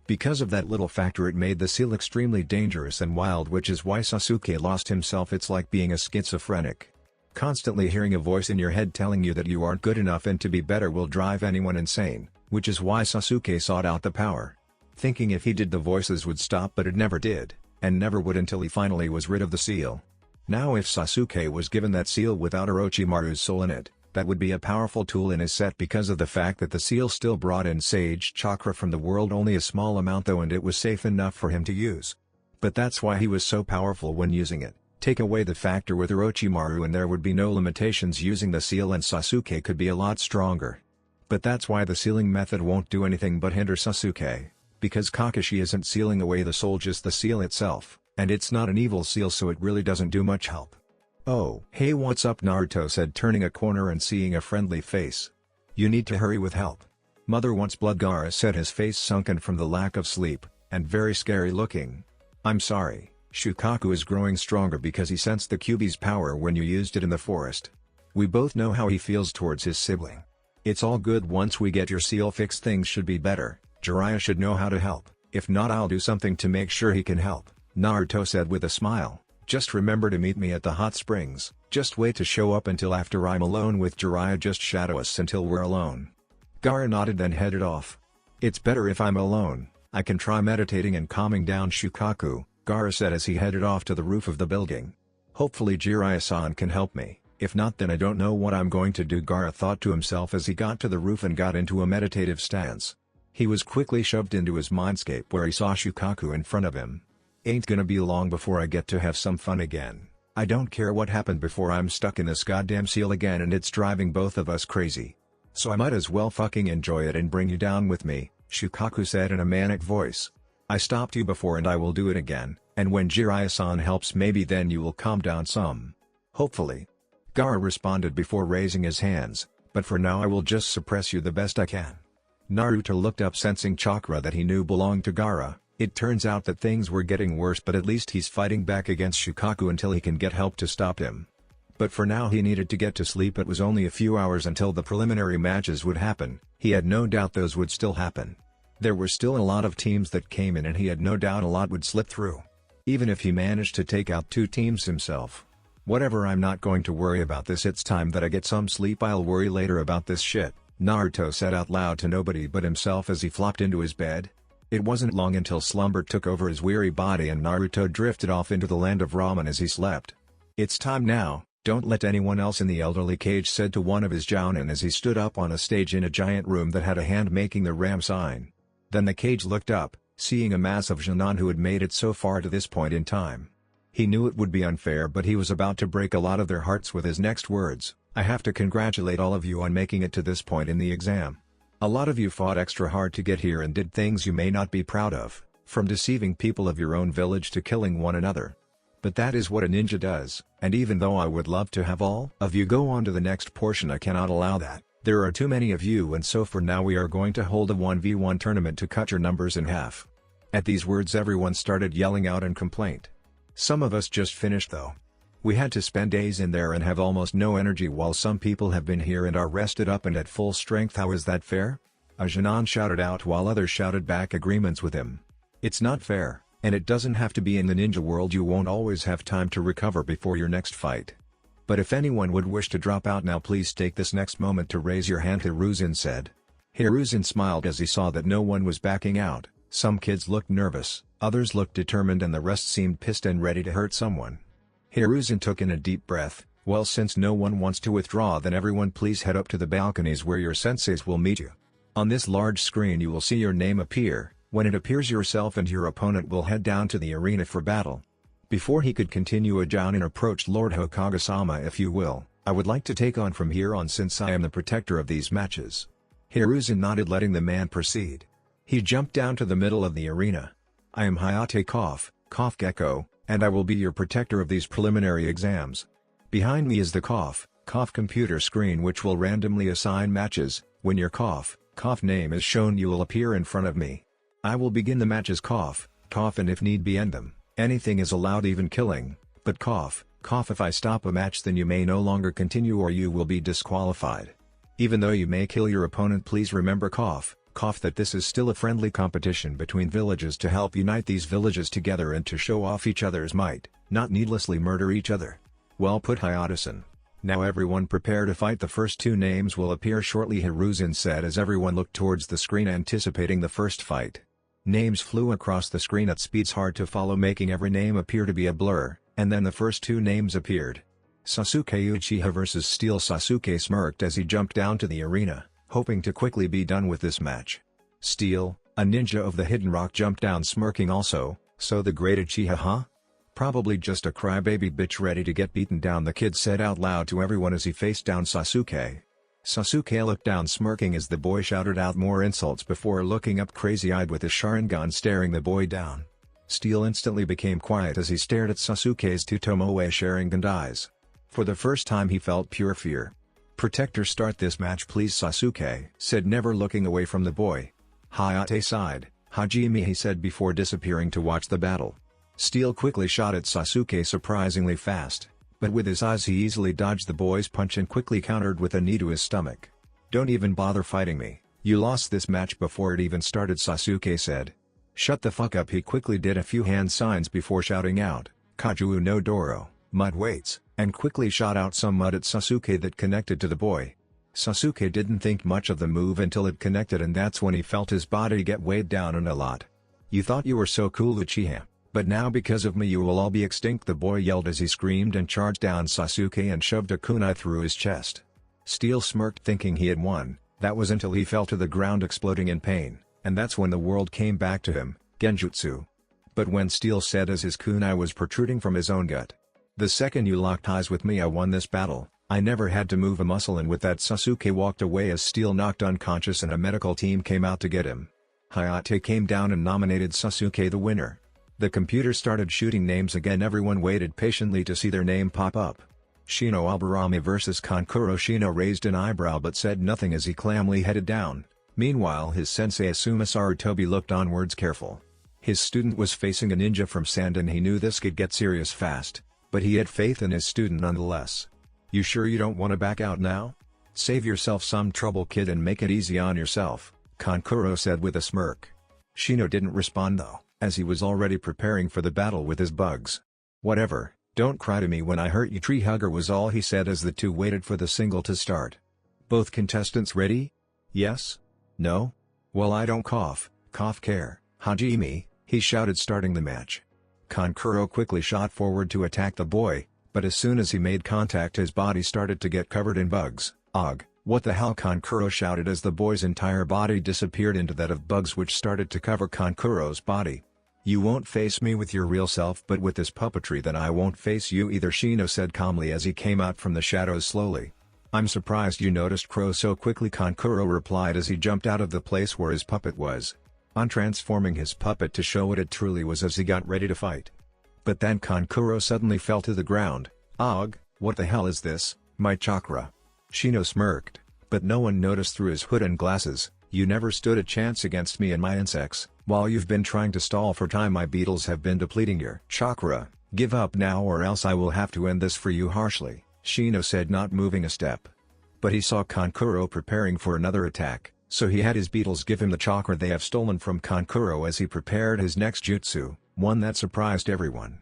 Speaker 2: Because of that little factor it made the seal extremely dangerous and wild, which is why Sasuke lost himself. It's like being a schizophrenic. Constantly hearing a voice in your head telling you that you aren't good enough and to be better will drive anyone insane, which is why Sasuke sought out the power. Thinking if he did the voices would stop, but it never did, and never would until he finally was rid of the seal. Now if Sasuke was given that seal without Orochimaru's soul in it, that would be a powerful tool in his set because of the fact that the seal still brought in sage chakra from the world, only a small amount though, and it was safe enough for him to use. But that's why he was so powerful when using it. Take away the factor with Orochimaru and there would be no limitations using the seal, and Sasuke could be a lot stronger. But that's why the sealing method won't do anything but hinder Sasuke, because Kakashi isn't sealing away the soul, just the seal itself, and it's not an evil seal so it really doesn't do much help. "Oh, hey, what's up?" Naruto said, turning a corner and seeing a friendly face. "You need to hurry with help. Mother wants blood," Gaara said, his face sunken from the lack of sleep, and very scary looking. "I'm sorry." Shukaku is growing stronger because he sensed the Kyuubi's power when you used it in the forest. We both know how he feels towards his sibling. It's all good, once we get your seal fixed things should be better. Jiraiya should know how to help, if not I'll do something to make sure he can help, Naruto said with a smile. "Just remember to meet me at the hot springs. Just wait to show up until after I'm alone with Jiraiya, just shadow us until we're alone." Gaara nodded then headed off. "It's better if I'm alone, I can try meditating and calming down Shukaku," Gaara said as he headed off to the roof of the building. "Hopefully Jiraiya-san can help me, if not then I don't know what I'm going to do," Gaara thought to himself as he got to the roof and got into a meditative stance. He was quickly shoved into his mindscape where he saw Shukaku in front of him. "Ain't gonna be long before I get to have some fun again. I don't care what happened before, I'm stuck in this goddamn seal again and it's driving both of us crazy. So I might as well fucking enjoy it and bring you down with me," Shukaku said in a manic voice. "I stopped you before and I will do it again, and when Jiraiya-san helps maybe then you will calm down some. Hopefully." Gaara responded before raising his hands, "But for now I will just suppress you the best I can." Naruto looked up, sensing chakra that he knew belonged to Gaara. It turns out that things were getting worse, but at least he's fighting back against Shukaku until he can get help to stop him. But for now he needed to get to sleep. It was only a few hours until the preliminary matches would happen. He had no doubt those would still happen. There were still a lot of teams that came in and he had no doubt a lot would slip through. Even if he managed to take out 2 teams himself. "Whatever, I'm not going to worry about this, it's time that I get some sleep, I'll worry later about this shit," Naruto said out loud to nobody but himself as he flopped into his bed. It wasn't long until slumber took over his weary body and Naruto drifted off into the land of ramen as he slept. "It's time now, don't let anyone else in," the elderly Kage said to one of his jounin as he stood up on a stage in a giant room that had a hand making the ram sign. Then the Kage looked up, seeing a mass of jounin who had made it so far to this point in time. He knew it would be unfair, but he was about to break a lot of their hearts with his next words. "I have to congratulate all of you on making it to this point in the exam. A lot of you fought extra hard to get here and did things you may not be proud of, from deceiving people of your own village to killing one another. But that is what a ninja does, and even though I would love to have all of you go on to the next portion, I cannot allow that. There are too many of you, and so for now we are going to hold a 1v1 tournament to cut your numbers in half." At these words everyone started yelling out in complaint. "Some of us just finished though. We had to spend days in there and have almost no energy, while some people have been here and are rested up and at full strength. How is that fair?" A jounin shouted out while others shouted back agreements with him. "It's not fair, and it doesn't have to be. In the ninja world you won't always have time to recover before your next fight. But if anyone would wish to drop out now, please take this next moment to raise your hand," Hiruzen said. Hiruzen smiled as he saw that no one was backing out. Some kids looked nervous, others looked determined, and the rest seemed pissed and ready to hurt someone. Hiruzen took in a deep breath. Well, since no one wants to withdraw, then everyone please head up to the balconies where your senseis will meet you. On this large screen you will see your name appear. When it appears, yourself and your opponent will head down to the arena for battle. Before he could continue, a Jounin approached Lord Hokage-sama. If you will, I would like to take on from here on, since I am the protector of these matches. Hiruzen nodded, letting the man proceed. He jumped down to the middle of the arena. I am Hayate Cough Gecko, and I will be your protector of these preliminary exams. Behind me is the Cough computer screen, which will randomly assign matches. When your Cough name is shown, you will appear in front of me. I will begin the matches Cough, and if need be end them. Anything is allowed, even killing, but Cough, if I stop a match, then you may no longer continue or you will be disqualified. Even though you may kill your opponent, please remember Cough, that this is still a friendly competition between villages to help unite these villages together and to show off each other's might, not needlessly murder each other. Well put, Hayate-san. Now everyone prepare to fight. The first two names will appear shortly, Hiruzen said as everyone looked towards the screen anticipating the first fight. Names flew across the screen at speeds hard to follow, making every name appear to be a blur, and then the first two names appeared. Sasuke Uchiha vs Steel. Sasuke smirked as he jumped down to the arena, hoping to quickly be done with this match. Steel, a ninja of the Hidden Rock, jumped down smirking also. So the great Uchiha, huh? Probably just a crybaby bitch ready to get beaten down, the kid said out loud to everyone as he faced down Sasuke. Sasuke looked down smirking as the boy shouted out more insults before looking up crazy-eyed with his Sharingan staring the boy down. Steel instantly became quiet as he stared at Sasuke's two Tomoe Sharingan eyes. For the first time he felt pure fear. Protector, start this match please, Sasuke said, never looking away from the boy. Hayate sighed. Hajime, he said before disappearing to watch the battle. Steel quickly shot at Sasuke surprisingly fast, but with his eyes he easily dodged the boy's punch and quickly countered with a knee to his stomach. Don't even bother fighting me, you lost this match before it even started, Sasuke said. Shut the fuck up. He quickly did a few hand signs before shouting out, Kaju no Doro, mud weights, and quickly shot out some mud at Sasuke that connected to the boy. Sasuke didn't think much of the move until it connected, and that's when he felt his body get weighed down and a lot. You thought you were so cool, Uchiha. But now because of me you will all be extinct, the boy yelled as he screamed and charged down Sasuke and shoved a kunai through his chest. Steel smirked thinking he had won. That was until he fell to the ground exploding in pain, and that's when the world came back to him, Genjutsu. But when Steel said as his kunai was protruding from his own gut, the second you locked eyes with me I won this battle, I never had to move a muscle, and with that Sasuke walked away as Steel knocked unconscious and a medical team came out to get him. Hayate came down and nominated Sasuke the winner. The computer started shooting names again. Everyone waited patiently to see their name pop up. Shino Aburame vs Kankuro. Shino raised an eyebrow but said nothing as he calmly headed down. Meanwhile his sensei Asuma Sarutobi looked onwards careful. His student was facing a ninja from sand and he knew this could get serious fast, but he had faith in his student nonetheless. You sure you don't want to back out now? Save yourself some trouble, kid, and make it easy on yourself, Kankuro said with a smirk. Shino didn't respond though, as he was already preparing for the battle with his bugs. Whatever, don't cry to me when I hurt you, tree hugger, was all he said as the two waited for the single to start. Both contestants ready? Yes? No? Well, I don't cough care, Hajime, he shouted starting the match. Kankuro quickly shot forward to attack the boy, but as soon as he made contact his body started to get covered in bugs. Ugh, what the hell, Kankuro shouted as the boy's entire body disappeared into that of bugs which started to cover Kankuro's body. You won't face me with your real self, but with this puppetry then I won't face you either, Shino said calmly as he came out from the shadows slowly. I'm surprised you noticed Crow so quickly, Kankuro replied as he jumped out of the place where his puppet was, on transforming his puppet to show what it truly was as he got ready to fight. But then Kankuro suddenly fell to the ground. Ugh, what the hell is this, my chakra? Shino smirked, but no one noticed through his hood and glasses. You never stood a chance against me and my insects. While you've been trying to stall for time, my beetles have been depleting your chakra. Give up now or else I will have to end this for you harshly, Shino said, not moving a step. But he saw Kankuro preparing for another attack, so he had his beetles give him the chakra they have stolen from Kankuro as he prepared his next jutsu, one that surprised everyone.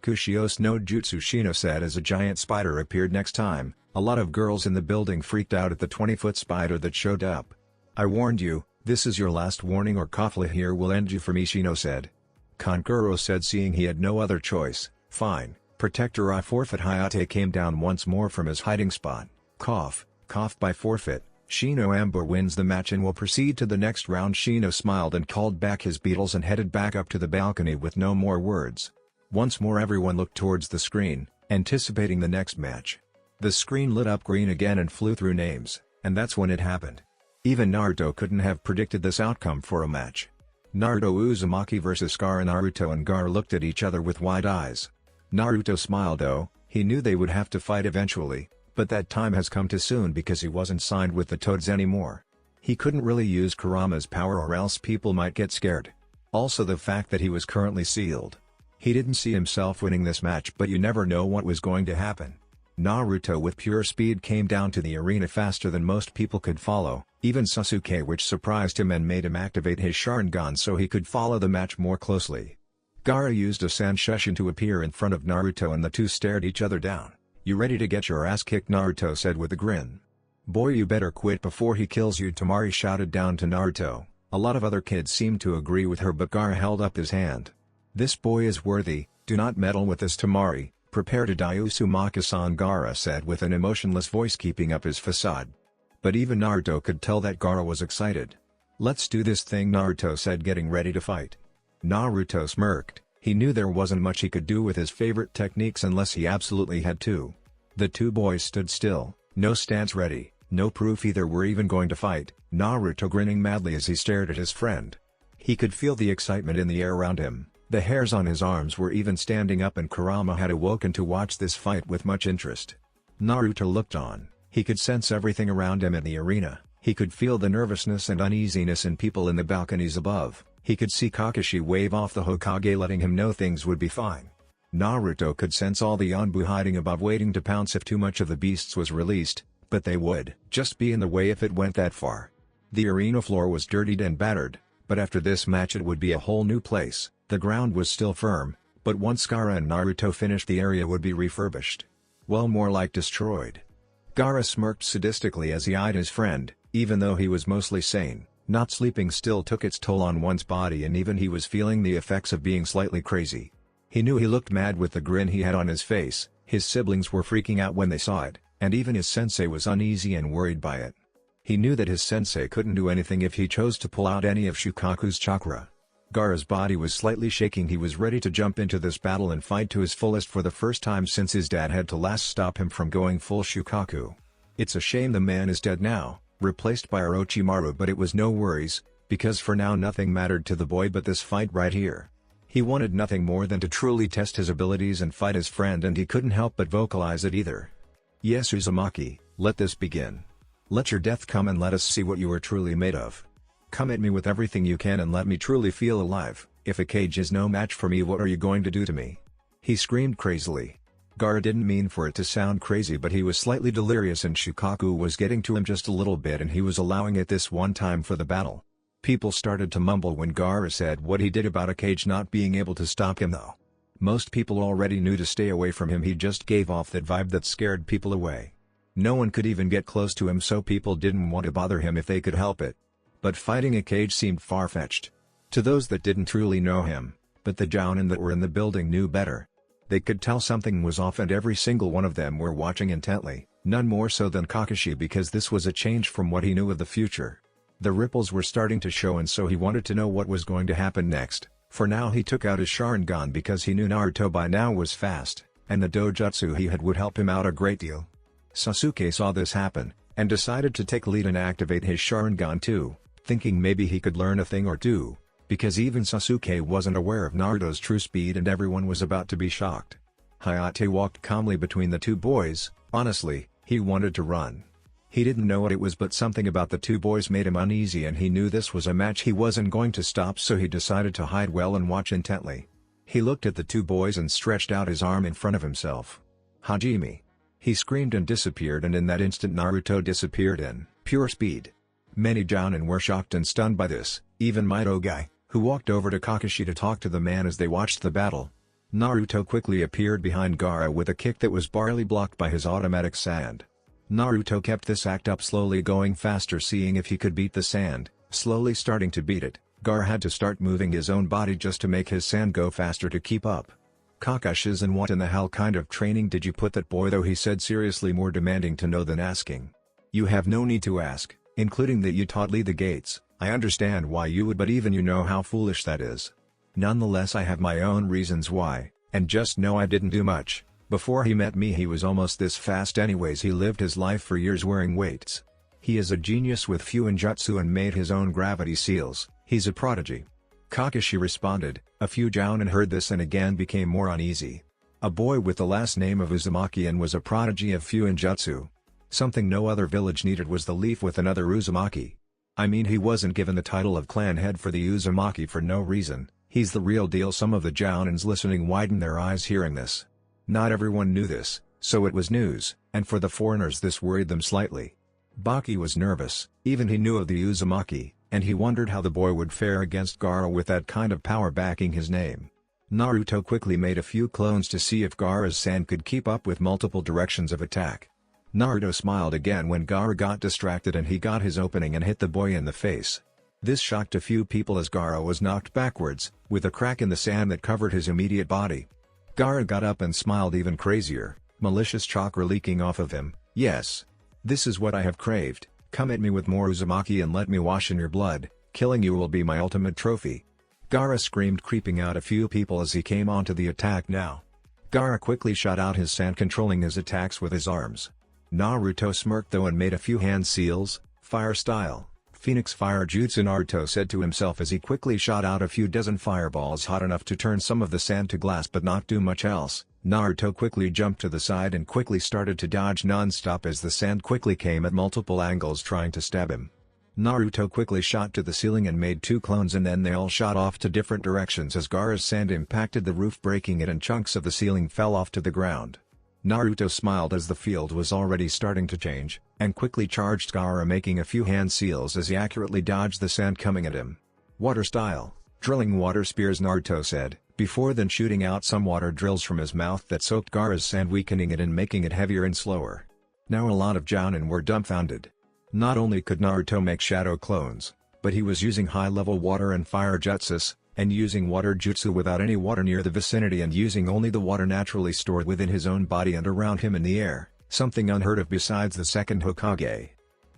Speaker 2: Kushios no jutsu, Shino said as a giant spider appeared next time. A lot of girls in the building freaked out at the 20-foot spider that showed up. I warned you, this is your last warning or Kafla here will end you for me, Shino said. Kankuro said seeing he had no other choice. Fine, Protector I forfeit. Hayate came down once more from his hiding spot. Cough, cough by forfeit. Shino Amber wins the match and will proceed to the next round. Shino smiled and called back his beetles and headed back up to the balcony with no more words. Once more everyone looked towards the screen, anticipating the next match. The screen lit up green again and flew through names, and that's when it happened. Even Naruto couldn't have predicted this outcome for a match. Naruto Uzumaki vs Gaara. Naruto and Gaara looked at each other with wide eyes. Naruto smiled though, he knew they would have to fight eventually, but that time has come too soon because he wasn't signed with the Toads anymore. He couldn't really use Kurama's power or else people might get scared. Also the fact that he was currently sealed. He didn't see himself winning this match, but you never know what was going to happen. Naruto with pure speed came down to the arena faster than most people could follow, even Sasuke, which surprised him and made him activate his Sharingan so he could follow the match more closely. Gaara used a Sanshushin to appear in front of Naruto and the two stared each other down. "You ready to get your ass kicked?" Naruto said with a grin. "Boy, you better quit before he kills you," Temari shouted down to Naruto. A lot of other kids seemed to agree with her, but Gaara held up his hand. "This boy is worthy, do not meddle with this Temari. Prepare to die, Uzumaki-san," Gaara said with an emotionless voice, keeping up his facade. But even Naruto could tell that Gaara was excited. "Let's do this thing," Naruto said, getting ready to fight. Naruto smirked. He knew there wasn't much he could do with his favorite techniques unless he absolutely had to. The two boys stood still, no stance ready, no proof either were even going to fight, Naruto grinning madly as he stared at his friend. He could feel the excitement in the air around him. The hairs on his arms were even standing up, and Kurama had awoken to watch this fight with much interest. Naruto looked on. He could sense everything around him in the arena. He could feel the nervousness and uneasiness in people in the balconies above. He could see Kakashi wave off the Hokage, letting him know things would be fine. Naruto could sense all the Yonbu hiding above, waiting to pounce if too much of the beasts was released, but they would just be in the way if it went that far. The arena floor was dirtied and battered, but after this match it would be a whole new place. The ground was still firm, but once Gaara and Naruto finished, the area would be refurbished. Well, more like destroyed. Gaara smirked sadistically as he eyed his friend. Even though he was mostly sane, not sleeping still took its toll on one's body, and even he was feeling the effects of being slightly crazy. He knew he looked mad with the grin he had on his face. His siblings were freaking out when they saw it, and even his sensei was uneasy and worried by it. He knew that his sensei couldn't do anything if he chose to pull out any of Shukaku's chakra. Gaara's body was slightly shaking. He was ready to jump into this battle and fight to his fullest for the first time since his dad had to last stop him from going full Shukaku. It's a shame the man is dead now, replaced by Orochimaru, but it was no worries, because for now nothing mattered to the boy but this fight right here. He wanted nothing more than to truly test his abilities and fight his friend, and he couldn't help but vocalize it either. "Yes, Uzumaki, let this begin. Let your death come and let us see what you are truly made of. Come at me with everything you can and let me truly feel alive. If a cage is no match for me, what are you going to do to me?" He screamed crazily. Gaara didn't mean for it to sound crazy, but he was slightly delirious and Shukaku was getting to him just a little bit, and he was allowing it this one time for the battle. People started to mumble when Gaara said what he did about a cage not being able to stop him though. Most people already knew to stay away from him. He just gave off that vibe that scared people away. No one could even get close to him, so people didn't want to bother him if they could help it. But fighting a cage seemed far-fetched to those that didn't truly know him, but the Jounin that were in the building knew better. They could tell something was off, and every single one of them were watching intently, none more so than Kakashi, because this was a change from what he knew of the future. The ripples were starting to show, and so he wanted to know what was going to happen next. For now he took out his Sharingan because he knew Naruto by now was fast, and the dojutsu he had would help him out a great deal. Sasuke saw this happen, and decided to take lead and activate his Sharingan too, thinking maybe he could learn a thing or two, because even Sasuke wasn't aware of Naruto's true speed and everyone was about to be shocked. Hayate walked calmly between the two boys. Honestly, he wanted to run. He didn't know what it was, but something about the two boys made him uneasy, and he knew this was a match he wasn't going to stop, so he decided to hide well and watch intently. He looked at the two boys and stretched out his arm in front of himself. "Hajime!" He screamed and disappeared, and in that instant Naruto disappeared in pure speed. Many Jounin were shocked and stunned by this, even Hokage, who walked over to Kakashi to talk to the man as they watched the battle. Naruto quickly appeared behind Gaara with a kick that was barely blocked by his automatic sand. Naruto kept this act up, slowly going faster, seeing if he could beat the sand. Slowly starting to beat it, Gaara had to start moving his own body just to make his sand go faster to keep up. Kakashi's and what in the hell kind of training did you put that boy though, he said seriously, more demanding to know than asking. You have no need to ask, including that you taught Lee the gates. I understand why you would, but even you know how foolish that is. Nonetheless, I have my own reasons why, and just know I didn't do much. Before he met me he was almost this fast anyways. He lived his life for years wearing weights. He is a genius with Fuinjutsu and made his own gravity seals. He's a prodigy. Kakashi responded. A few Jounin heard this and again became more uneasy. A boy with the last name of Uzumaki and was a prodigy of Fuinjutsu. Something no other village needed was the leaf with another Uzumaki. I mean, he wasn't given the title of clan head for the Uzumaki for no reason. He's the real deal. Some of the Jounins listening widened their eyes hearing this. Not everyone knew this, so it was news, and for the foreigners this worried them slightly. Baki was nervous, even he knew of the Uzumaki, and he wondered how the boy would fare against Gaara with that kind of power backing his name. Naruto quickly made a few clones to see if Gaara's sand could keep up with multiple directions of attack. Naruto smiled again when Gaara got distracted and he got his opening and hit the boy in the face. This shocked a few people as Gaara was knocked backwards, with a crack in the sand that covered his immediate body. Gaara got up and smiled even crazier, malicious chakra leaking off of him. Yes. This is what I have craved. Come at me with more Uzumaki and let me wash in your blood. Killing you will be my ultimate trophy. Gaara screamed, creeping out a few people as he came onto the attack now. Gaara quickly shot out his sand, controlling his attacks with his arms. Naruto smirked though and made a few hand seals, fire style. Phoenix Fire Jutsu, Naruto said to himself as he quickly shot out a few dozen fireballs hot enough to turn some of the sand to glass but not do much else. Naruto quickly jumped to the side and quickly started to dodge non-stop as the sand quickly came at multiple angles trying to stab him. Naruto quickly shot to the ceiling and made 2 clones, and then they all shot off to different directions as Gaara's sand impacted the roof, breaking it and chunks of the ceiling fell off to the ground. Naruto smiled as the field was already starting to change, and quickly charged Gaara, making a few hand seals as he accurately dodged the sand coming at him. Water style. Drilling water spears, Naruto said, before then shooting out some water drills from his mouth that soaked Gaara's sand, weakening it and making it heavier and slower. Now a lot of Jounin were dumbfounded. Not only could Naruto make shadow clones, but he was using high-level water and fire jutsus, and using water jutsu without any water near the vicinity and using only the water naturally stored within his own body and around him in the air, something unheard of besides the second Hokage.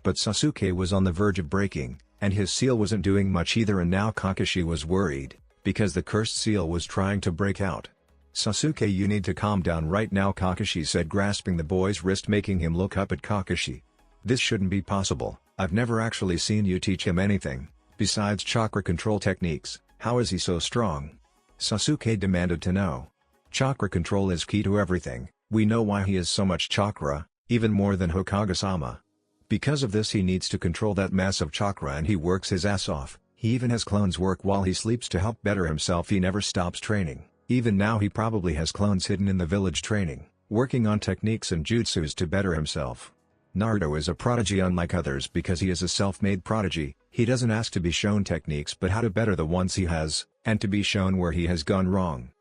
Speaker 2: But Sasuke was on the verge of breaking, and his seal wasn't doing much either, and now Kakashi was worried, because the cursed seal was trying to break out. Sasuke, you need to calm down right now, Kakashi said, grasping the boy's wrist, making him look up at Kakashi. This shouldn't be possible. I've never actually seen you teach him anything, besides chakra control techniques. How is he so strong? Sasuke demanded to know. Chakra control is key to everything. We know why he has so much chakra, even more than Hokage-sama. Because of this he needs to control that massive chakra and he works his ass off. He even has clones work while he sleeps to help better himself. He never stops training. Even now he probably has clones hidden in the village training, working on techniques and jutsus to better himself. Naruto is a prodigy unlike others because he is a self-made prodigy. He doesn't ask to be shown techniques but how to better the ones he has, and to be shown where he has gone wrong.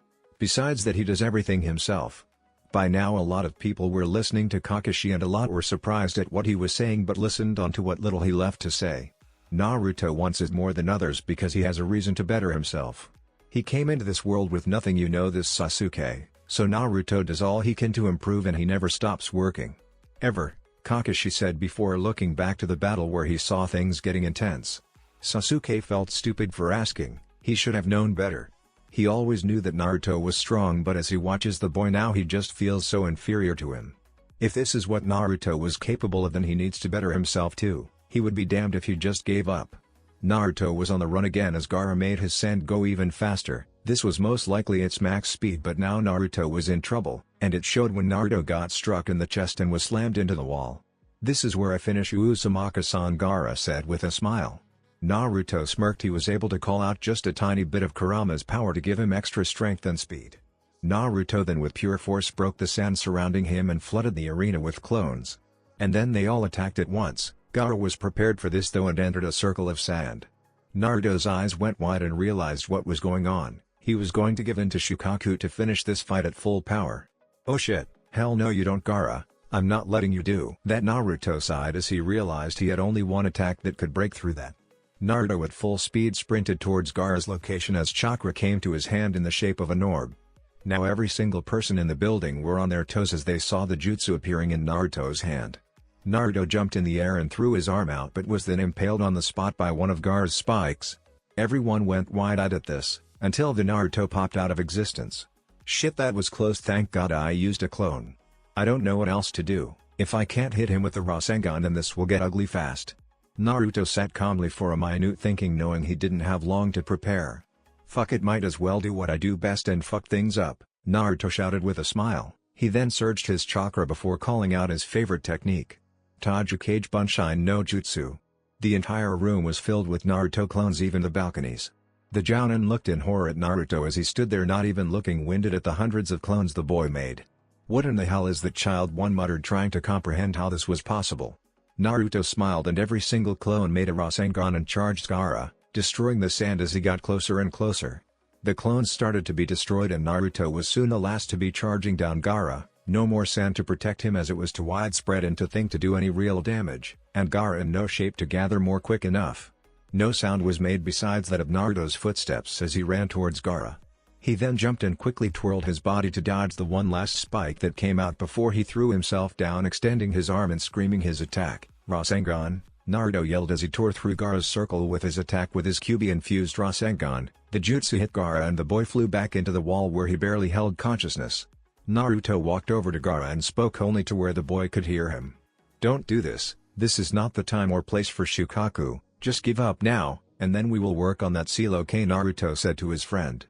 Speaker 2: Besides that, he does everything himself. By now a lot of people were listening to Kakashi and a lot were surprised at what he was saying but listened on to what little he left to say. Naruto wants it more than others because he has a reason to better himself. He came into this world with nothing, you know this, Sasuke, so Naruto does all he can to improve and he never stops working. Ever. Kakashi said before looking back to the battle where he saw things getting intense. Sasuke felt stupid for asking. He should have known better. He always knew that Naruto was strong, but as he watches the boy now he just feels so inferior to him. If this is what Naruto was capable of, then he needs to better himself too. He would be damned if he just gave up. Naruto was on the run again as Gaara made his sand go even faster. This was most likely its max speed, but now Naruto was in trouble, and it showed when Naruto got struck in the chest and was slammed into the wall. This is where I finish Uzumaki-san, Gaara said with a smile. Naruto smirked. He was able to call out just a tiny bit of Kurama's power to give him extra strength and speed. Naruto then with pure force broke the sand surrounding him and flooded the arena with clones. And then they all attacked at once. Gaara was prepared for this though and entered a circle of sand. Naruto's eyes went wide and realized what was going on. He was going to give in to Shukaku to finish this fight at full power. Oh shit, hell no you don't, Gaara, I'm not letting you do that. Naruto sighed as he realized he had only one attack that could break through that. Naruto at full speed sprinted towards Gaara's location as chakra came to his hand in the shape of an orb. Now every single person in the building were on their toes as they saw the jutsu appearing in Naruto's hand. Naruto jumped in the air and threw his arm out but was then impaled on the spot by one of Gaara's spikes. Everyone went wide-eyed at this, until the Naruto popped out of existence. Shit, that was close. Thank God I used a clone. I don't know what else to do. If I can't hit him with the Rasengan then this will get ugly fast. Naruto sat calmly for a minute thinking, knowing he didn't have long to prepare. Fuck it, might as well do what I do best and fuck things up, Naruto shouted with a smile. He then surged his chakra before calling out his favorite technique. Tajukage Bunshin no Jutsu. The entire room was filled with Naruto clones, even the balconies. The Jounin looked in horror at Naruto as he stood there not even looking, winded at the hundreds of clones the boy made. What in the hell is that child? One muttered, trying to comprehend how this was possible. Naruto smiled and every single clone made a Rasengan and charged Gaara, destroying the sand as he got closer and closer. The clones started to be destroyed and Naruto was soon the last to be charging down Gaara. No more sand to protect him as it was too widespread and to think to do any real damage, and Gaara in no shape to gather more quick enough. No sound was made besides that of Naruto's footsteps as he ran towards Gaara. He then jumped and quickly twirled his body to dodge the one last spike that came out before he threw himself down, extending his arm and screaming his attack, Rasengan. Naruto yelled as he tore through Gaara's circle with his attack with his Kyuubi-infused Rasengan. The jutsu hit Gaara and the boy flew back into the wall where he barely held consciousness. Naruto walked over to Gaara and spoke only to where the boy could hear him. "Don't do this, this is not the time or place for Shukaku, just give up now, and then we will work on that. See, okay," Naruto said to his friend.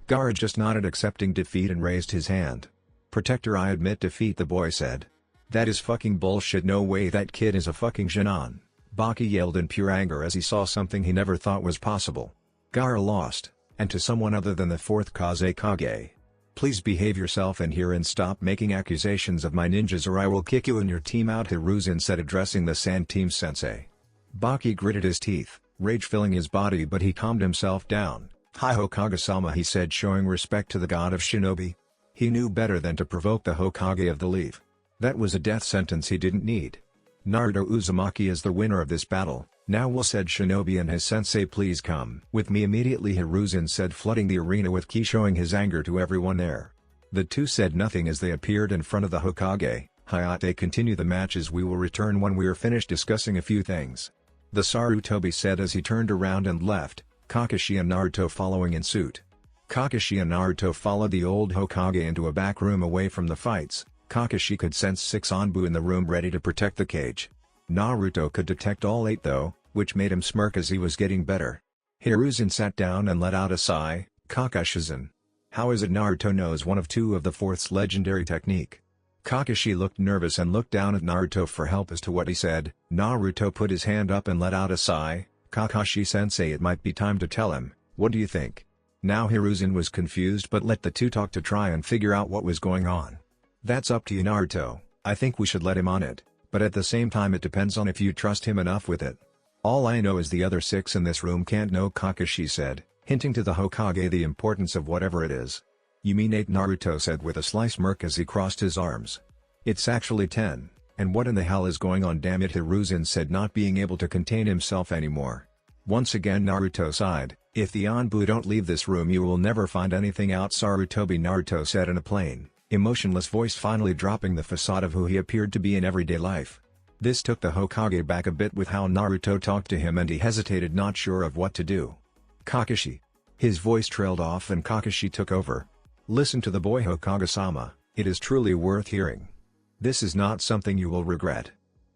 Speaker 2: Gaara just nodded, accepting defeat, and raised his hand. "Protector, I admit defeat," the boy said. "That is fucking bullshit, no way, that kid is a fucking Genin." Baki yelled in pure anger as he saw something he never thought was possible. Gaara lost, and to someone other than the fourth Kazekage. "Please behave yourself in here and stop making accusations of my ninjas or I will kick you and your team out," Hiruzen said, addressing the Sand Team sensei. Baki gritted his teeth, rage filling his body, but he calmed himself down. "Hi Hokage-sama," he said, showing respect to the god of Shinobi. He knew better than to provoke the Hokage of the Leaf. That was a death sentence he didn't need. "Naruto Uzumaki is the winner of this battle, now will," said Shinobi and his sensei. "Please come with me immediately," Hiruzen said, flooding the arena with ki, showing his anger to everyone there. The two said nothing as they appeared in front of the Hokage. "Hayate, continue the matches, we will return when we are finished discussing a few things," the Sarutobi said as he turned around and left, Kakashi and Naruto following in suit. Kakashi and Naruto followed the old Hokage into a back room away from the fights. Kakashi could sense 6 Anbu in the room ready to protect the cage. Naruto could detect all 8 though, which made him smirk as he was getting better. Hiruzen sat down and let out a sigh. "Kakashi-san. How is it Naruto knows one of 2 of the fourth's legendary technique?" Kakashi looked nervous and looked down at Naruto for help as to what he said. Naruto put his hand up and let out a sigh. "Kakashi-sensei, it might be time to tell him, what do you think?" Now Hiruzen was confused but let the two talk to try and figure out what was going on. "That's up to you Naruto, I think we should let him on it, but at the same time it depends on if you trust him enough with it. All I know is the other 6 in this room can't know," Kakashi said, hinting to the Hokage the importance of whatever it is. "You mean 8?" Naruto said with a sly smirk as he crossed his arms. "It's actually 10, and what in the hell is going on, damn it," Hiruzen said, not being able to contain himself anymore. Once again Naruto sighed. "If the Anbu don't leave this room you will never find anything out, Sarutobi," Naruto said in a plain, emotionless voice, finally dropping the facade of who he appeared to be in everyday life. This took the Hokage back a bit with how Naruto talked to him and he hesitated, not sure of what to do. "Kakashi." His voice trailed off and Kakashi took over. "Listen to the boy Hokage-sama, it is truly worth hearing. This is not something you will regret.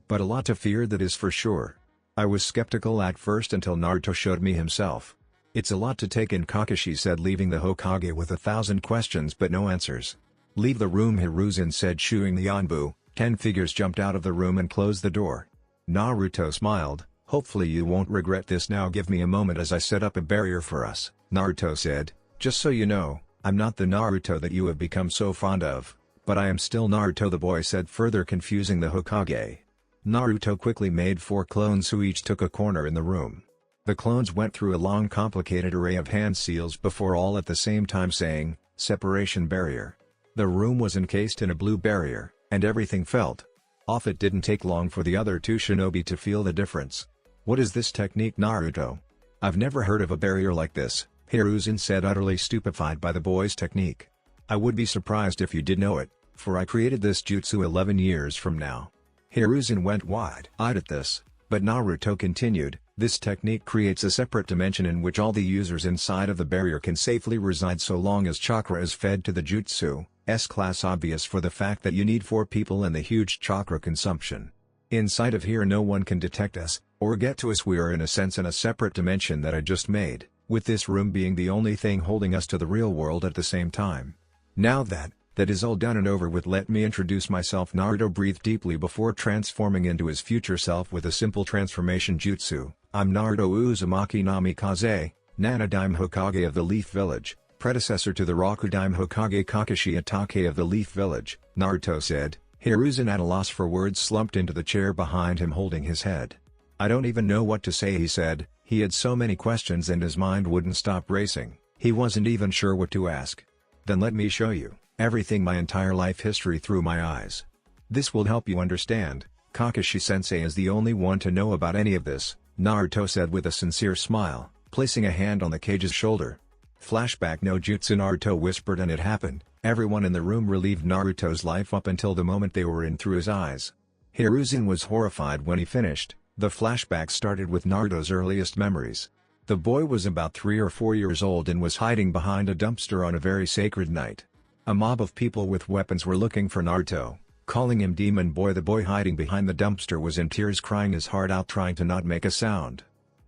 Speaker 2: But a lot to fear, that is for sure. I was skeptical at first until Naruto showed me himself. It's a lot to take in," Kakashi said, leaving the Hokage with 1,000 questions but no answers. "Leave the room," Hiruzen said, shooing the Anbu. 10 figures jumped out of the room and closed the door. Naruto smiled. "Hopefully you won't regret this. Now give me a moment as I set up a barrier for us," Naruto said. "Just so you know, I'm not the Naruto that you have become so fond of, but I am still Naruto," the boy said, further confusing the Hokage. Naruto quickly made 4 clones who each took a corner in the room. The clones went through a long complicated array of hand seals before all at the same time saying, "Separation barrier." The room was encased in a blue barrier, and everything felt off. It didn't take long for the other 2 shinobi to feel the difference. "What is this technique, Naruto? I've never heard of a barrier like this," Hiruzen said, utterly stupefied by the boy's technique. I would be surprised if you did know it, for I created this jutsu 11 years from now. Hiruzen went wide-eyed at this, but Naruto continued, this technique creates a separate dimension in which all the users inside of the barrier can safely reside so long as chakra is fed to the jutsu. S-class obvious for the fact that you need 4 people and the huge chakra consumption. Inside of here no one can detect us, or get to us. We are in a sense in a separate dimension that I just made, with this room being the only thing holding us to the real world at the same time. Now that is all done and over with, let me introduce myself. Naruto breathed deeply before transforming into his future self with a simple transformation jutsu. I'm Naruto Uzumaki Namikaze, Nanadime Hokage of the Leaf Village, predecessor to the Rakudime Hokage Kakashi Atake of the Leaf Village, Naruto said. Hiruzen at a loss for words slumped into the chair behind him holding his head. I don't even know what to say, he said. He had so many questions and his mind wouldn't stop racing. He wasn't even sure what to ask. Then let me show you everything, my entire life history through my eyes. This will help you understand. Kakashi-sensei is the only one to know about any of this, Naruto said with a sincere smile, placing a hand on the cage's shoulder. Flashback no jutsu, Naruto whispered, and it happened. Everyone in the room relieved Naruto's life up until the moment they were in through his eyes. Hiruzen was horrified when he finished. The flashback started with Naruto's earliest memories. The boy was about 3 or 4 years old and was hiding behind a dumpster on a very sacred night. A mob of people with weapons were looking for Naruto, calling him Demon Boy. The boy hiding behind the dumpster was in tears, crying his heart out, trying to not make a sound.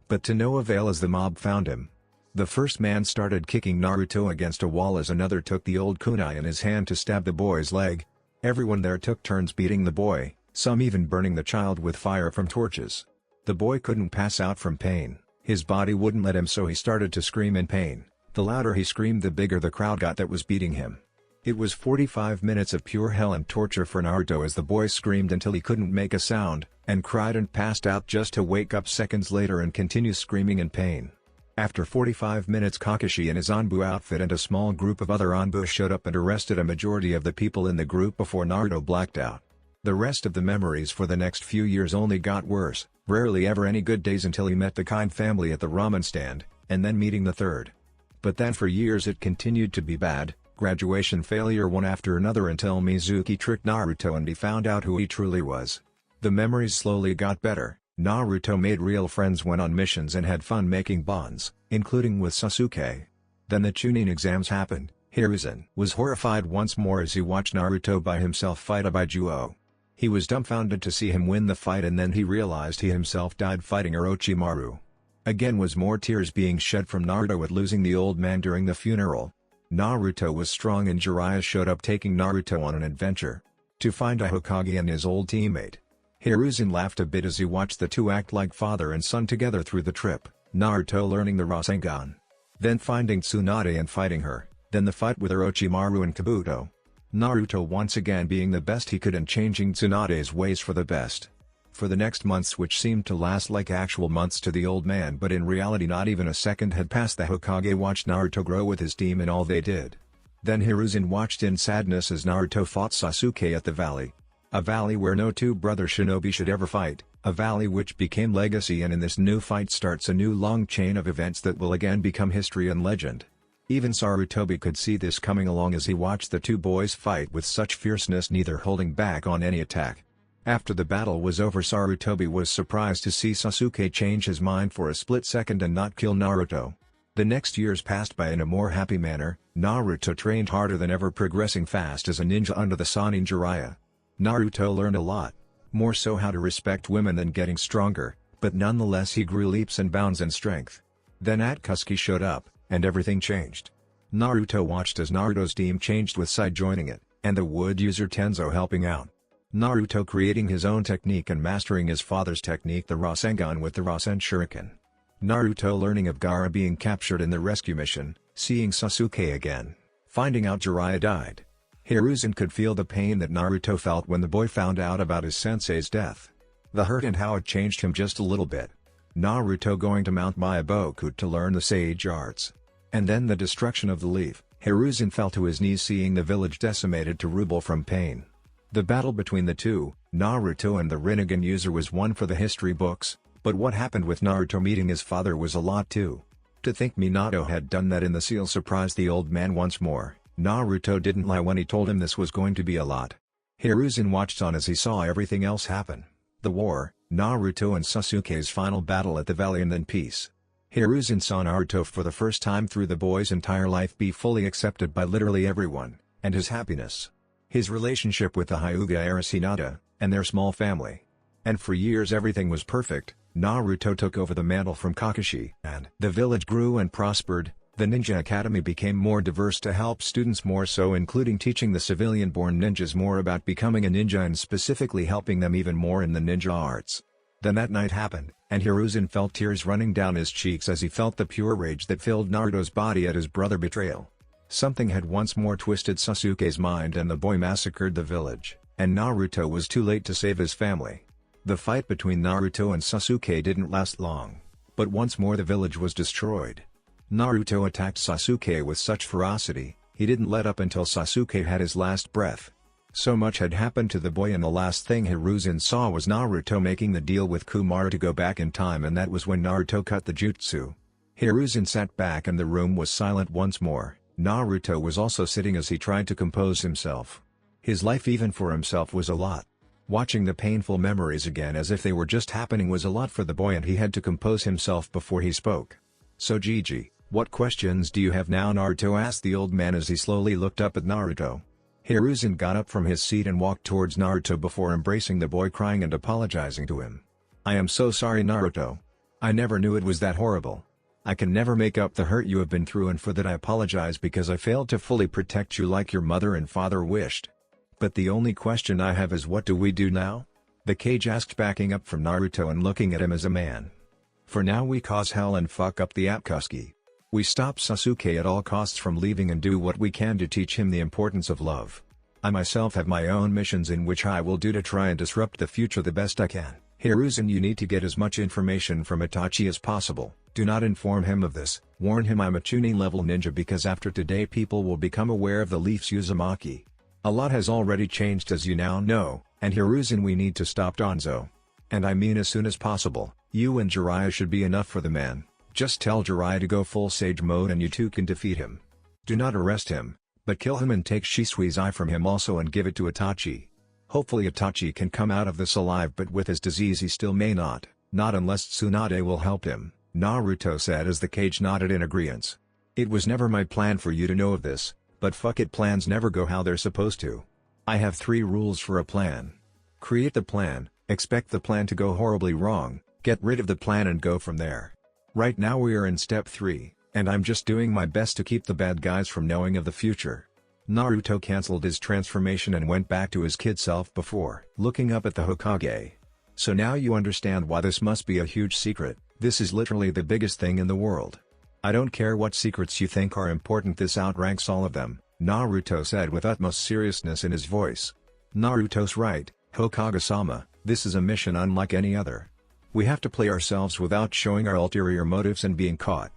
Speaker 2: But to no avail as the mob found him. The first man started kicking Naruto against a wall as another took the old kunai in his hand to stab the boy's leg. Everyone there took turns beating the boy, some even burning the child with fire from torches. The boy couldn't pass out from pain. His body wouldn't let him, so he started to scream in pain. The louder he screamed, the bigger the crowd got that was beating him. It was 45 minutes of pure hell and torture for Naruto as the boy screamed until he couldn't make a sound, and cried and passed out just to wake up seconds later and continue screaming in pain. After 45 minutes, Kakashi in his Anbu outfit and a small group of other Anbu showed up and arrested a majority of the people in the group before Naruto blacked out. The rest of the memories for the next few years only got worse, rarely ever any good days until he met the kind family at the ramen stand, and then meeting the third. But then for years it continued to be bad, graduation failure one after another, until Mizuki tricked Naruto and he found out who he truly was. The memories slowly got better. Naruto made real friends, went on missions and had fun making bonds, including with Sasuke. Then the Chunin exams happened. Hiruzen was horrified once more as he watched Naruto by himself fight a Baijuo. He was dumbfounded to see him win the fight, and then he realized he himself died fighting Orochimaru. Again was more tears being shed from Naruto at losing the old man during the funeral. Naruto was strong and Jiraiya showed up, taking Naruto on an adventure to find a Hokage and his old teammate. Hiruzen laughed a bit as he watched the two act like father and son together through the trip, Naruto learning the Rasengan, then finding Tsunade and fighting her, then the fight with Orochimaru and Kabuto. Naruto once again being the best he could and changing Tsunade's ways for the best. For the next months, which seemed to last like actual months to the old man, but in reality not even a second had passed, the Hokage watched Naruto grow with his team and all they did. Then Hiruzen watched in sadness as Naruto fought Sasuke at the valley. A valley where no two brother shinobi should ever fight, a valley which became legacy, and in this new fight starts a new long chain of events that will again become history and legend. Even Sarutobi could see this coming along as he watched the two boys fight with such fierceness, neither holding back on any attack. After the battle was over, Sarutobi was surprised to see Sasuke change his mind for a split second and not kill Naruto. The next years passed by in a more happy manner. Naruto trained harder than ever, progressing fast as a ninja under the Sannin Jiraiya. Naruto learned a lot, more so how to respect women than getting stronger, but nonetheless he grew leaps and bounds in strength. Then Akatsuki showed up, and everything changed. Naruto watched as Naruto's team changed, with Sai joining it, and the wood user Tenzo helping out. Naruto creating his own technique and mastering his father's technique, the Rasengan with the Rasen Shuriken. Naruto learning of Gaara being captured in the rescue mission, seeing Sasuke again, finding out Jiraiya died. Hiruzen could feel the pain that Naruto felt when the boy found out about his sensei's death. The hurt and how it changed him just a little bit. Naruto going to Mount Myaboku to learn the sage arts. And then the destruction of the leaf. Hiruzen fell to his knees seeing the village decimated to rubble from pain. The battle between the two, Naruto and the Rinnegan user, was one for the history books, but what happened with Naruto meeting his father was a lot too. To think Minato had done that in the seal surprised the old man once more. Naruto didn't lie when he told him this was going to be a lot. Hiruzen watched on as he saw everything else happen. The war, Naruto and Sasuke's final battle at the valley, and then peace. Hiruzen saw Naruto for the first time through the boy's entire life be fully accepted by literally everyone, and his happiness. His relationship with the Hyuga heiress Hinata, and their small family. And for years everything was perfect. Naruto took over the mantle from Kakashi, and the village grew and prospered. The Ninja Academy became more diverse to help students more so, including teaching the civilian-born ninjas more about becoming a ninja and specifically helping them even more in the ninja arts. Then that night happened, and Hiruzen felt tears running down his cheeks as he felt the pure rage that filled Naruto's body at his brother's betrayal. Something had once more twisted Sasuke's mind, and the boy massacred the village, and Naruto was too late to save his family. The fight between Naruto and Sasuke didn't last long, but once more the village was destroyed. Naruto attacked Sasuke with such ferocity, he didn't let up until Sasuke had his last breath. So much had happened to the boy, and the last thing Hiruzen saw was Naruto making the deal with Kumara to go back in time, and that was when Naruto cut the jutsu. Hiruzen sat back and the room was silent once more. Naruto was also sitting as he tried to compose himself. His life, even for himself, was a lot. Watching the painful memories again as if they were just happening was a lot for the boy, and he had to compose himself before he spoke. "So Gigi, what questions do you have now?" Naruto asked the old man as he slowly looked up at Naruto. Hiruzen got up from his seat and walked towards Naruto before embracing the boy, crying and apologizing to him. "I am so sorry, Naruto. I never knew it was that horrible. I can never make up the hurt you have been through, and for that I apologize because I failed to fully protect you like your mother and father wished. But the only question I have is, what do we do now?" the Kage asked, backing up from Naruto and looking at him as a man. "For now we cause hell and fuck up the Akatsuki. We stop Sasuke at all costs from leaving and do what we can to teach him the importance of love. I myself have my own missions in which I will do to try and disrupt the future the best I can. Hiruzen, you need to get as much information from Itachi as possible. Do not inform him of this, warn him I'm a tuning level ninja, because after today people will become aware of the Leaf's Uzumaki. A lot has already changed, as you now know, and Hiruzen, we need to stop Danzo. And I mean as soon as possible. You and Jiraiya should be enough for the man. Just tell Jiraiya to go full Sage mode and you two can defeat him. Do not arrest him, but kill him and take Shisui's eye from him also and give it to Itachi. Hopefully Itachi can come out of this alive, but with his disease he still may not unless Tsunade will help him," Naruto said as the Kage nodded in agreement. "It was never my plan for you to know of this, but fuck it, plans never go how they're supposed to. I have 3 rules for a plan. Create the plan, expect the plan to go horribly wrong, get rid of the plan and go from there. Right now we are in step 3, and I'm just doing my best to keep the bad guys from knowing of the future." Naruto cancelled his transformation and went back to his kid self before looking up at the Hokage. "So now you understand why this must be a huge secret. This is literally the biggest thing in the world. I don't care what secrets you think are important, this outranks all of them," Naruto said with utmost seriousness in his voice. "Naruto's right, Hokage-sama, this is a mission unlike any other. We have to play ourselves without showing our ulterior motives and being caught.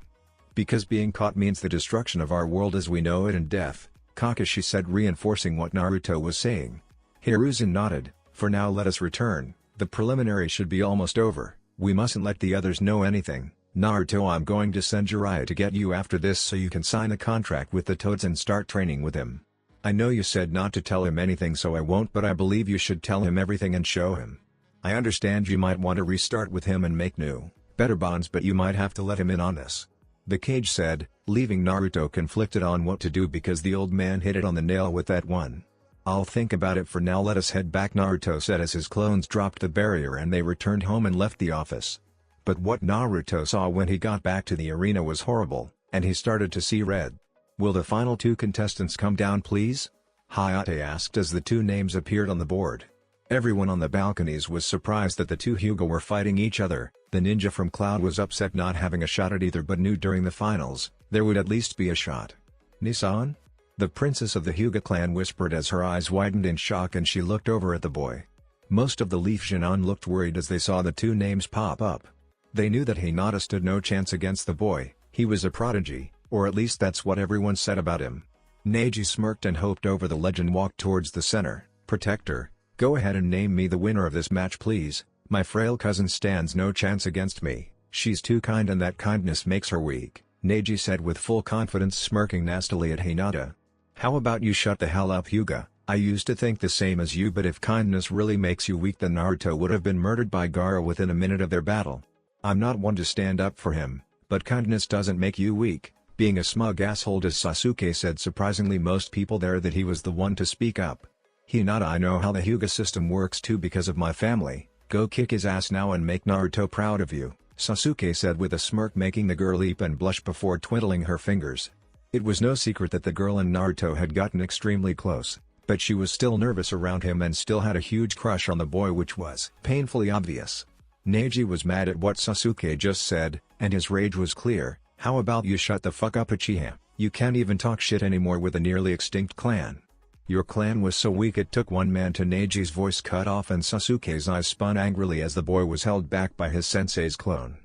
Speaker 2: Because being caught means the destruction of our world as we know it and death," Kakashi said, reinforcing what Naruto was saying. Hiruzen nodded. "For now let us return, the preliminary should be almost over, we mustn't let the others know anything. Naruto, I'm going to send Jiraiya to get you after this so you can sign a contract with the Toads and start training with him. I know you said not to tell him anything, so I won't, but I believe you should tell him everything and show him. I understand you might want to restart with him and make new, better bonds, but you might have to let him in on this," the Kage said, leaving Naruto conflicted on what to do because the old man hit it on the nail with that one. "I'll think about it for now, let us head back," Naruto said as his clones dropped the barrier and they returned home and left the office. But what Naruto saw when he got back to the arena was horrible, and he started to see red. "Will the final 2 contestants come down please?" Hayate asked as the 2 names appeared on the board. Everyone on the balconies was surprised that the 2 Hyuga were fighting each other. The ninja from Cloud was upset not having a shot at either, but knew during the finals, there would at least be a shot. "Nisan?" the princess of the Hyuga clan whispered as her eyes widened in shock and she looked over at the boy. Most of the Leaf Jinan looked worried as they saw the 2 names pop up. They knew that Hinata stood no chance against the boy. He was a prodigy, or at least that's what everyone said about him. Neji smirked and hoped over the ledge and walked towards the center. "Protector, go ahead and name me the winner of this match please. My frail cousin stands no chance against me. She's too kind and that kindness makes her weak," Neji said with full confidence, smirking nastily at Hinata. How about you shut the hell up, Hyuga? I used to think the same as you, but if kindness really makes you weak, then Naruto would have been murdered by Gaara within a minute of their battle. I'm not one to stand up for him, but kindness doesn't make you weak. Being a smug asshole, as Sasuke said, surprisingly most people there that he was the one to speak up. Hinata, I know how the Hyuga system works too because of my family. Go kick his ass now and make Naruto proud of you, Sasuke said with a smirk, making the girl leap and blush before twiddling her fingers. It was no secret that the girl and Naruto had gotten extremely close, but she was still nervous around him and still had a huge crush on the boy, which was painfully obvious. Neji was mad at what Sasuke just said, and his rage was clear. How about you shut the fuck up, Uchiha? You can't even talk shit anymore with a nearly extinct clan. Your clan was so weak it took one man to. Neji's voice cut off and Sasuke's eyes spun angrily as the boy was held back by his sensei's clone.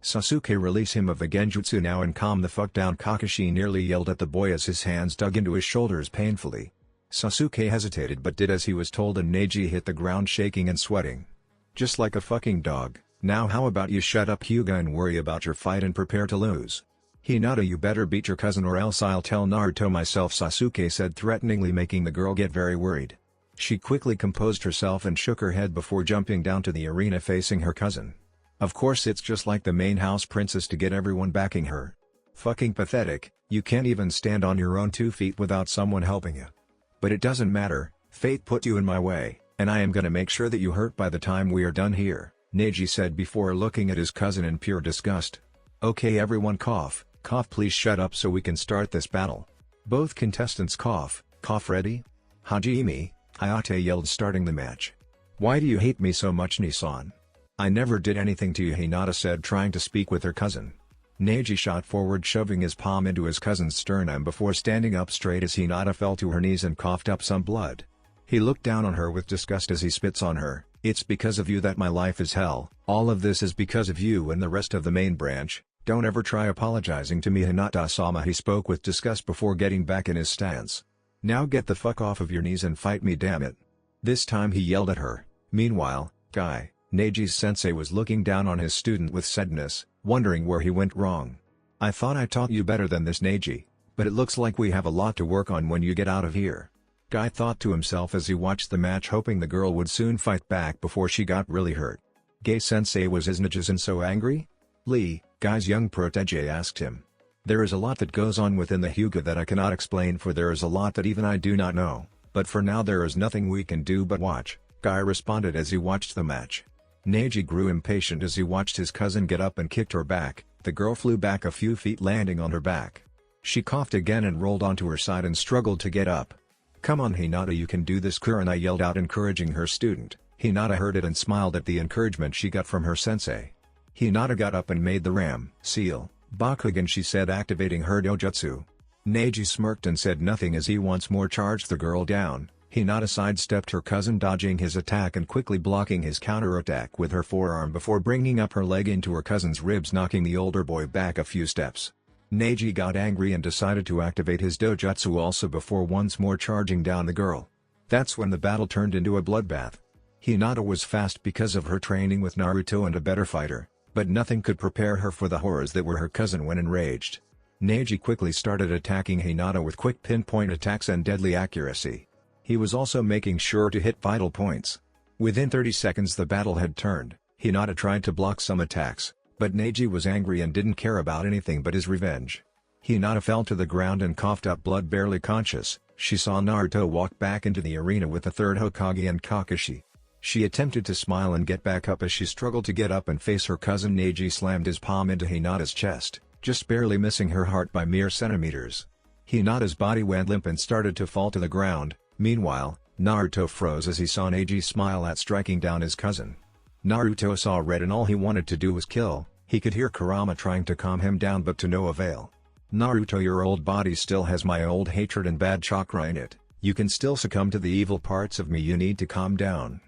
Speaker 2: Sasuke, release him of the genjutsu now and calm the fuck down, Kakashi nearly yelled at the boy as his hands dug into his shoulders painfully. Sasuke hesitated but did as he was told and Neji hit the ground shaking and sweating. Just like a fucking dog. Now how about you shut up, Hyuga, and worry about your fight and prepare to lose. Hinata, you better beat your cousin or else I'll tell Naruto myself, Sasuke said threateningly, making the girl get very worried. She quickly composed herself and shook her head before jumping down to the arena facing her cousin. Of course it's just like the main house princess to get everyone backing her. Fucking pathetic, you can't even stand on your own 2 feet without someone helping you. But it doesn't matter, fate put you in my way, and I am gonna make sure that you hurt by the time we are done here, Neji said before looking at his cousin in pure disgust. Okay everyone, cough, please shut up so we can start this battle. Both contestants cough, ready? Hajime, Hayate yelled, starting the match. Why do you hate me so much, Nisan? I never did anything to you, Hinata said, trying to speak with her cousin. Neji shot forward, shoving his palm into his cousin's sternum before standing up straight as Hinata fell to her knees and coughed up some blood. He looked down on her with disgust as he spits on her. It's because of you that my life is hell. All of this is because of you and the rest of the main branch. Don't ever try apologizing to me, Hinata-sama. He spoke with disgust before getting back in his stance. Now get the fuck off of your knees and fight me, damn it. This time he yelled at her. Meanwhile, Guy, Neji's sensei, was looking down on his student with sadness, wondering where he went wrong. I thought I taught you better than this, Neji, but it looks like we have a lot to work on when you get out of here. Guy thought to himself as he watched the match, hoping the girl would soon fight back before she got really hurt. Gai-sensei, was his Nichizen so angry? Lee, Guy's young protege, asked him. There is a lot that goes on within the Hyuga that I cannot explain, for there is a lot that even I do not know, but for now there is nothing we can do but watch, Guy responded as he watched the match. Neji grew impatient as he watched his cousin get up and kicked her back. The girl flew back a few feet, landing on her back. She coughed again and rolled onto her side and struggled to get up. Come on, Hinata, you can do this, Kurama yelled out, encouraging her student. Hinata heard it and smiled at the encouragement she got from her sensei. Hinata got up and made the Ram Seal Bakugan, she said, activating her dojutsu. Neji smirked and said nothing as he once more charged the girl down. Hinata sidestepped her cousin, dodging his attack and quickly blocking his counterattack with her forearm before bringing up her leg into her cousin's ribs, knocking the older boy back a few steps. Neji got angry and decided to activate his dojutsu also before once more charging down the girl. That's when the battle turned into a bloodbath. Hinata was fast because of her training with Naruto and a better fighter, but nothing could prepare her for the horrors that were her cousin when enraged. Neji quickly started attacking Hinata with quick pinpoint attacks and deadly accuracy. He was also making sure to hit vital points. Within 30 seconds the battle had turned. Hinata tried to block some attacks, but Neji was angry and didn't care about anything but his revenge. Hinata fell to the ground and coughed up blood, barely conscious. She saw Naruto walk back into the arena with the third Hokage and Kakashi. She attempted to smile and get back up as she struggled to get up and face her cousin. Neji slammed his palm into Hinata's chest, just barely missing her heart by mere centimeters. Hinata's body went limp and started to fall to the ground. Meanwhile, Naruto froze as he saw Neji smile at striking down his cousin. Naruto saw red and all he wanted to do was kill. He could hear Kurama trying to calm him down but to no avail. Naruto, your old body still has my old hatred and bad chakra in it. You can still succumb to the evil parts of me. You need to calm down.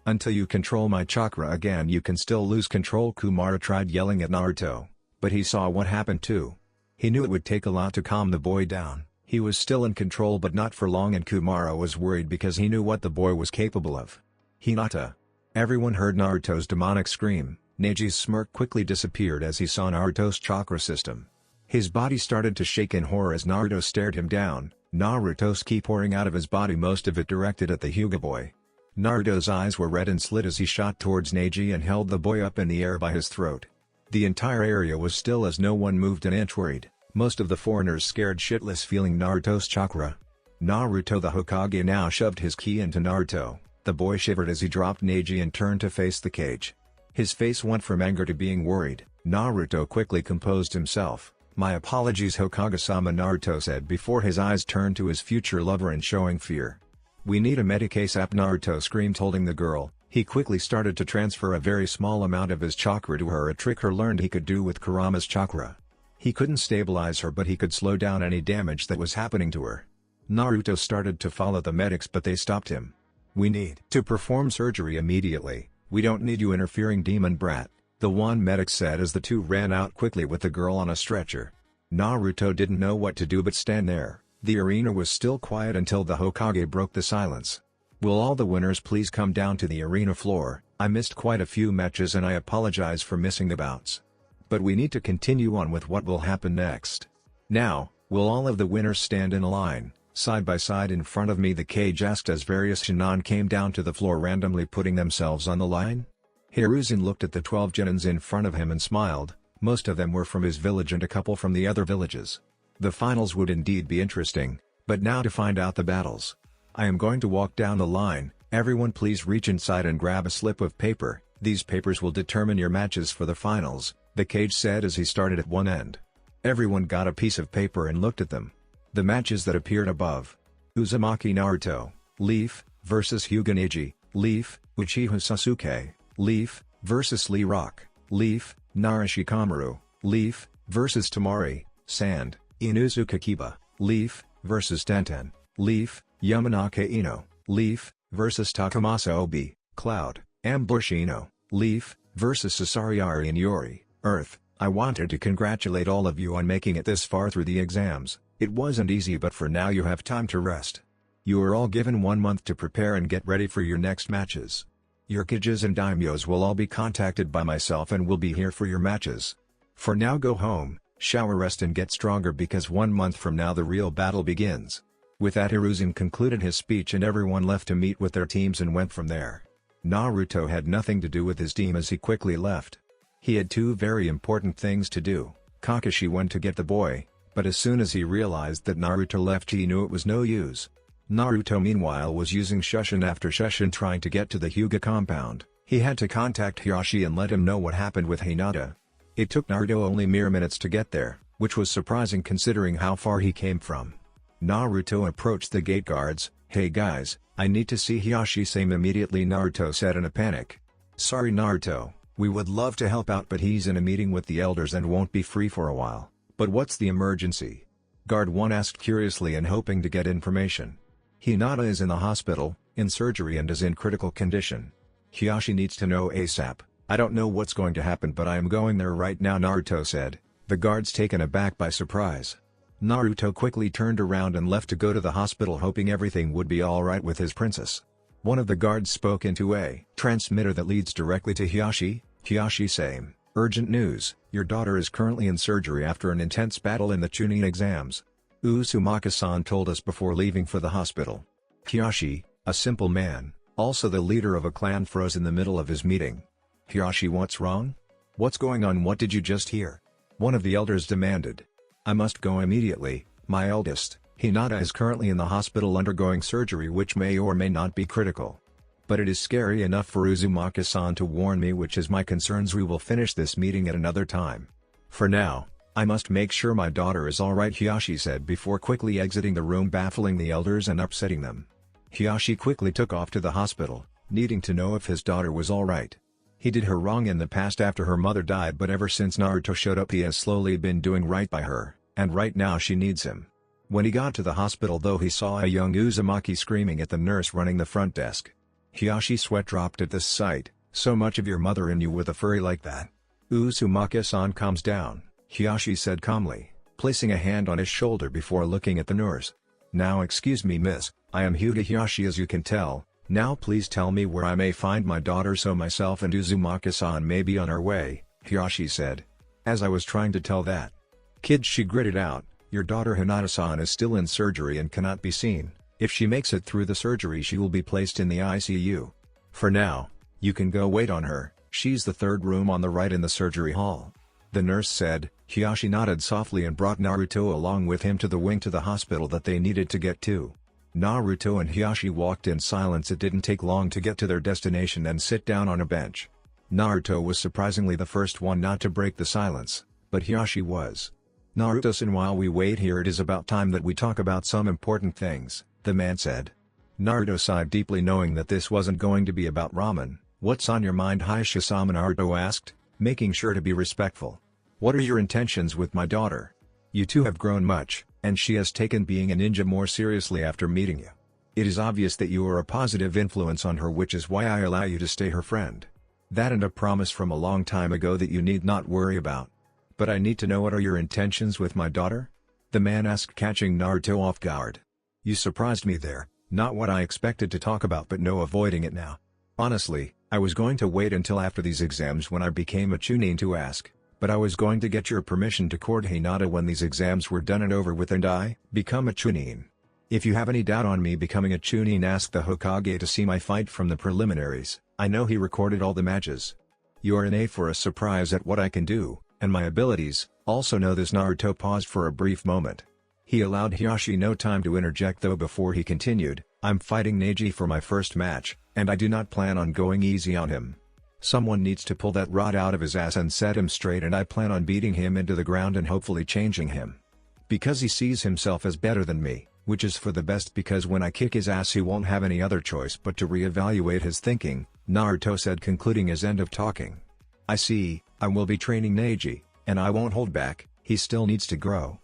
Speaker 2: Until you control my chakra again you can still lose control. Kumara tried yelling at Naruto, but he saw what happened too. He knew it would take a lot to calm the boy down. He was still in control but not for long, and Kumara was worried because he knew what the boy was capable of. Hinata. Everyone heard Naruto's demonic scream. Neji's smirk quickly disappeared as he saw Naruto's chakra system. His body started to shake in horror as Naruto stared him down. Naruto's ki pouring out of his body, most of it directed at the Hyuga boy. Naruto's eyes were red and slit as he shot towards Neji and held the boy up in the air by his throat. The entire area was still as no one moved an inch, worried, most of the foreigners scared shitless, feeling Naruto's chakra. Naruto the Hokage now shoved his ki into Naruto. The boy shivered as he dropped Neji and turned to face the cage. His face went from anger to being worried. Naruto quickly composed himself. "My apologies, Hokage-sama," Naruto said before his eyes turned to his future lover and showing fear. "We need a medic ASAP," Naruto screamed, holding the girl. He quickly started to transfer a very small amount of his chakra to her, a trick he learned he could do with Kurama's chakra. He couldn't stabilize her, but he could slow down any damage that was happening to her. Naruto started to follow the medics, but they stopped him. "We need to perform surgery immediately. We don't need you interfering, demon brat," the one medic said as the two ran out quickly with the girl on a stretcher. Naruto didn't know what to do but stand there. The arena was still quiet until the Hokage broke the silence. "Will all the winners please come down to the arena floor? I missed quite a few matches and I apologize for missing the bouts. But we need to continue on with what will happen next. Now, will all of the winners stand in a line, side by side in front of me?" the cage asked as various shinin came down to the floor, randomly putting themselves on the line. Hiruzen looked at the 12 genins in front of him and smiled. Most of them were from his village and a couple from the other villages. The finals would indeed be interesting, but now to find out the battles. "I am going to walk down the line. Everyone please reach inside and grab a slip of paper. These papers will determine your matches for the finals," the cage said as he started at one end. Everyone got a piece of paper and looked at them. The matches that appeared above: Uzumaki Naruto, Leaf, vs Hyuga Neji, Leaf, Uchiha Sasuke, Leaf, vs Lee Rock, Leaf, Narashikamaru, Leaf, vs Tamari, Sand, Inuzuka Kiba, Leaf, vs Tenten, Leaf, Yamanaka Ino, Leaf, vs Takamasa Obi, Cloud, Ambush Ino, Leaf, vs Sasariari and Yori, Earth. "I wanted to congratulate all of you on making it this far through the exams. It wasn't easy, but for now you have time to rest. You are all given 1 month to prepare and get ready for your next matches. Your Hokages and daimyos will all be contacted by myself and will be here for your matches. For now go home, shower, rest and get stronger, because 1 month from now the real battle begins." With that, Hiruzen concluded his speech and everyone left to meet with their teams and went from there. Naruto had nothing to do with his team as he quickly left. He had 2 very important things to do. Kakashi went to get the boy, but as soon as he realized that Naruto left, he knew it was no use. Naruto meanwhile was using Shushin after Shushin trying to get to the Hyuga compound. He had to contact Hiyashi and let him know what happened with Hinata. It took Naruto only mere minutes to get there, which was surprising considering how far he came from. Naruto approached the gate guards. "Hey guys, I need to see Hiyashi-sama immediately," Naruto said in a panic. "Sorry Naruto, we would love to help out, but he's in a meeting with the elders and won't be free for a while." "But what's the emergency?" Guard 1 asked curiously and hoping to get information. "Hinata is in the hospital, in surgery and is in critical condition. Hiyashi needs to know ASAP. I don't know what's going to happen, but I am going there right now," Naruto said. The guards taken aback by surprise. Naruto quickly turned around and left to go to the hospital, hoping everything would be alright with his princess. One of the guards spoke into a transmitter that leads directly to Hiyashi. "Hiyashi-sama, urgent news, your daughter is currently in surgery after an intense battle in the Chunin exams. Uzumaki-san told us before leaving for the hospital." Hiyashi, a simple man, also the leader of a clan, froze in the middle of his meeting. "Hiyashi, what's wrong? What's going on? What did you just hear?" one of the elders demanded. "I must go immediately, my eldest. Hinata is currently in the hospital undergoing surgery which may or may not be critical. But it is scary enough for Uzumaki-san to warn me, which is my concerns. We will finish this meeting at another time. For now, I must make sure my daughter is alright," Hiyashi said before quickly exiting the room, baffling the elders and upsetting them. Hiyashi quickly took off to the hospital, needing to know if his daughter was alright. He did her wrong in the past after her mother died, but ever since Naruto showed up he has slowly been doing right by her, and right now she needs him. When he got to the hospital though, he saw a young Uzumaki screaming at the nurse running the front desk. Hiyashi sweat dropped at this sight. "So much of your mother in you with a furry like that?" "Uzumaki-san, calms down," Hiyashi said calmly, placing a hand on his shoulder before looking at the nurse. "Now excuse me miss, I am Hyuga Hiyashi as you can tell. Now please tell me where I may find my daughter so myself and Uzumaki-san may be on our way," Hiyashi said. "As I was trying to tell that kid," she gritted out, Your daughter Hinata-san is still in surgery and cannot be seen. If she makes it through the surgery she will be placed in the ICU. For now, you can go wait on her, she's the third room on the right in the surgery hall. The nurse said. Hiyashi nodded softly and brought Naruto along with him to the wing to the hospital that they needed to get to. Naruto and Hiyashi walked in silence. It didn't take long to get to their destination and sit down on a bench. Naruto was surprisingly the first one not to break the silence, but Hiyashi was. Naruto-san, while we wait here it is about time that we talk about some important things, the man said. Naruto sighed deeply knowing that this wasn't going to be about ramen. What's on your mind, Hiyashi-sama? Naruto asked, making sure to be respectful. What are your intentions with my daughter? You two have grown much, and she has taken being a ninja more seriously after meeting you. It is obvious that you are a positive influence on her, which is why I allow you to stay her friend. That and a promise from a long time ago that you need not worry about. But I need to know, what are your intentions with my daughter? The man asked, catching Naruto off guard. You surprised me there, not what I expected to talk about, but no avoiding it now. Honestly, I was going to wait until after these exams when I became a chunin to ask, but I was going to get your permission to court Hinata when these exams were done and over with and I become a chunin. If you have any doubt on me becoming a chunin, ask the Hokage to see my fight from the preliminaries. I know he recorded all the matches. You are an A for a surprise at what I can do, and my abilities. Also know this. Naruto paused for a brief moment. He allowed Hiyashi no time to interject though before he continued, I'm fighting Neji for my first match, and I do not plan on going easy on him. Someone needs to pull that rod out of his ass and set him straight, and I plan on beating him into the ground and hopefully changing him. Because he sees himself as better than me, which is for the best, because when I kick his ass he won't have any other choice but to re-evaluate his thinking, Naruto said, concluding his end of talking. I see, I will be training Neji, and I won't hold back, he still needs to grow.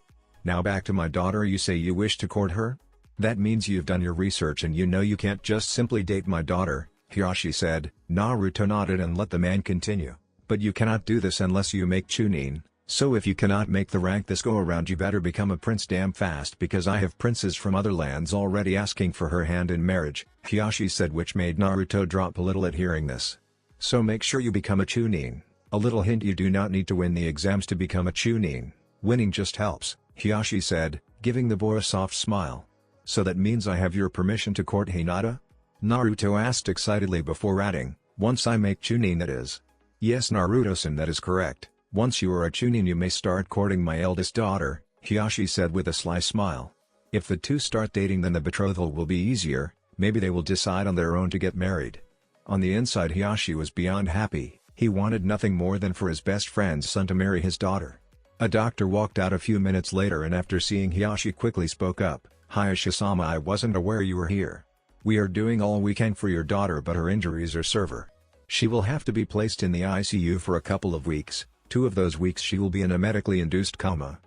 Speaker 2: Now back to my daughter. You say you wish to court her? That means you've done your research and you know you can't just simply date my daughter, Hiyashi said. Naruto nodded and let the man continue. But you cannot do this unless you make chunin, so if you cannot make the rank this go around you better become a prince damn fast, because I have princes from other lands already asking for her hand in marriage, Hiyashi said, which made Naruto drop a little at hearing this. So make sure you become a chunin. A little hint, you do not need to win the exams to become a chunin. Winning just helps, Hiyashi said, giving the boy a soft smile. So that means I have your permission to court Hinata? Naruto asked excitedly before adding, once I make chunin, that is. Yes Naruto-san, that is correct. Once you are a chunin you may start courting my eldest daughter, Hiyashi said with a sly smile. If the two start dating then the betrothal will be easier, maybe they will decide on their own to get married. On the inside Hiyashi was beyond happy, he wanted nothing more than for his best friend's son to marry his daughter. A doctor walked out a few minutes later and after seeing Hiyashi quickly spoke up, Hiyashi-sama, I wasn't aware you were here. We are doing all we can for your daughter but her injuries are severe. She will have to be placed in the ICU for a couple of weeks, 2 of those weeks she will be in a medically induced coma.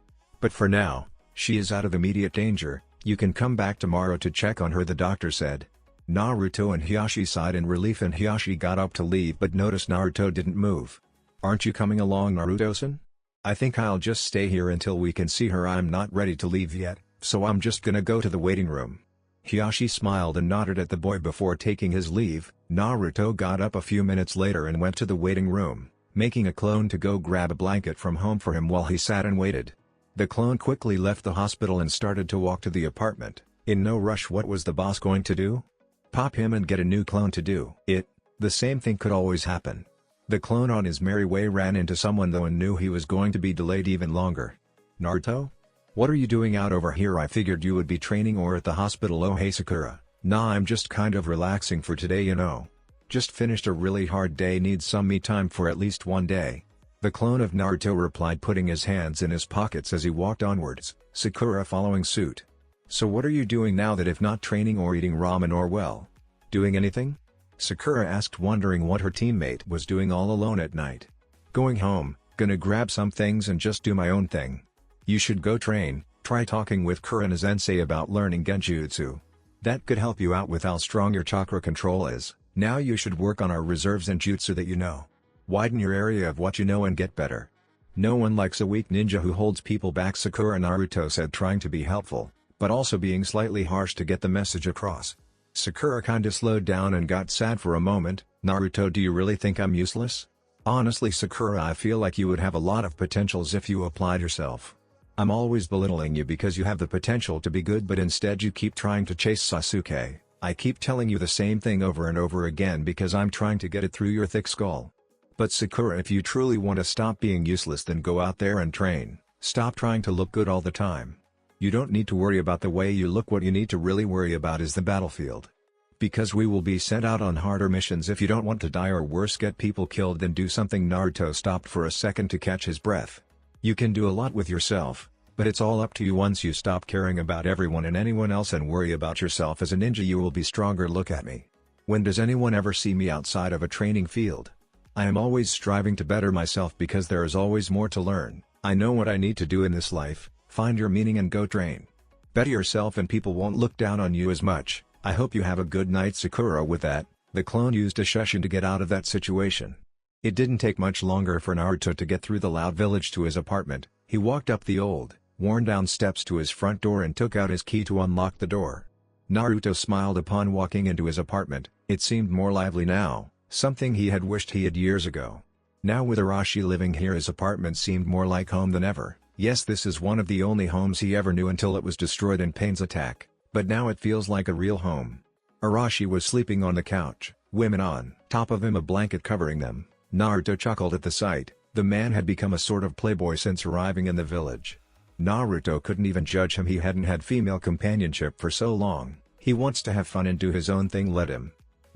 Speaker 2: But for now, she is out of immediate danger, you can come back tomorrow to check on her, the doctor said. Naruto and Hiyashi sighed in relief and Hiyashi got up to leave but noticed Naruto didn't move. Aren't you coming along, Naruto-san? I think I'll just stay here until we can see her. I'm not ready to leave yet, so I'm just gonna go to the waiting room. Hiyashi smiled and nodded at the boy before taking his leave. Naruto got up a few minutes later and went to the waiting room, making a clone to go grab a blanket from home for him while he sat and waited. The clone quickly left the hospital and started to walk to the apartment, in no rush. What was the boss going to do? Pop him and get a new clone to do it? The same thing could always happen. The clone on his merry way ran into someone though and knew he was going to be delayed even longer. Naruto? What are you doing out over here? I figured you would be training or at the hospital. Oh hey Sakura, nah, I'm just kind of relaxing for today, you know. Just finished a really hard day, need some me time for at least one day. The clone of Naruto replied, putting his hands in his pockets as he walked onwards, Sakura following suit. So what are you doing now that if not training or eating ramen or well, doing anything? Sakura asked, wondering what her teammate was doing all alone at night. Going home, gonna grab some things and just do my own thing. You should go train, try talking with Kurama-sensei about learning genjutsu. That could help you out with how strong your chakra control is. Now you should work on our reserves and jutsu that you know. Widen your area of what you know and get better. No one likes a weak ninja who holds people back, Sakura, Naruto said, trying to be helpful, but also being slightly harsh to get the message across. Sakura kinda slowed down and got sad for a moment. Naruto, do you really think I'm useless? Honestly Sakura, I feel like you would have a lot of potentials if you applied yourself. I'm always belittling you because you have the potential to be good but instead you keep trying to chase Sasuke. I keep telling you the same thing over and over again because I'm trying to get it through your thick skull. But Sakura, if you truly want to stop being useless, then go out there and train. Stop trying to look good all the time. You don't need to worry about the way you look. What you need to really worry about is the battlefield. Because we will be sent out on harder missions. If you don't want to die or worse get people killed, then do something. Naruto stopped for a second to catch his breath. You can do a lot with yourself, but it's all up to you. Once you stop caring about everyone and anyone else and worry about yourself as a ninja, you will be stronger. Look at me. When does anyone ever see me outside of a training field? I am always striving to better myself because there is always more to learn. I know what I need to do in this life. Find your meaning and go train. Better yourself and people won't look down on you as much. I hope you have a good night, Sakura. With that, the clone used a Shushin to get out of that situation. It didn't take much longer for Naruto to get through the loud village to his apartment. He walked up the old, worn-down steps to his front door and took out his key to unlock the door. Naruto smiled upon walking into his apartment. It seemed more lively now, something he had wished he had years ago. Now with Arashi living here, his apartment seemed more like home than ever. Yes, this is one of the only homes he ever knew until it was destroyed in Pain's attack, but now it feels like a real home. Arashi was sleeping on the couch, women on top of him, a blanket covering them. Naruto chuckled at the sight. The man had become a sort of playboy since arriving in the village. Naruto couldn't even judge him. He hadn't had female companionship for so long. He wants to have fun and do his own thing, let him.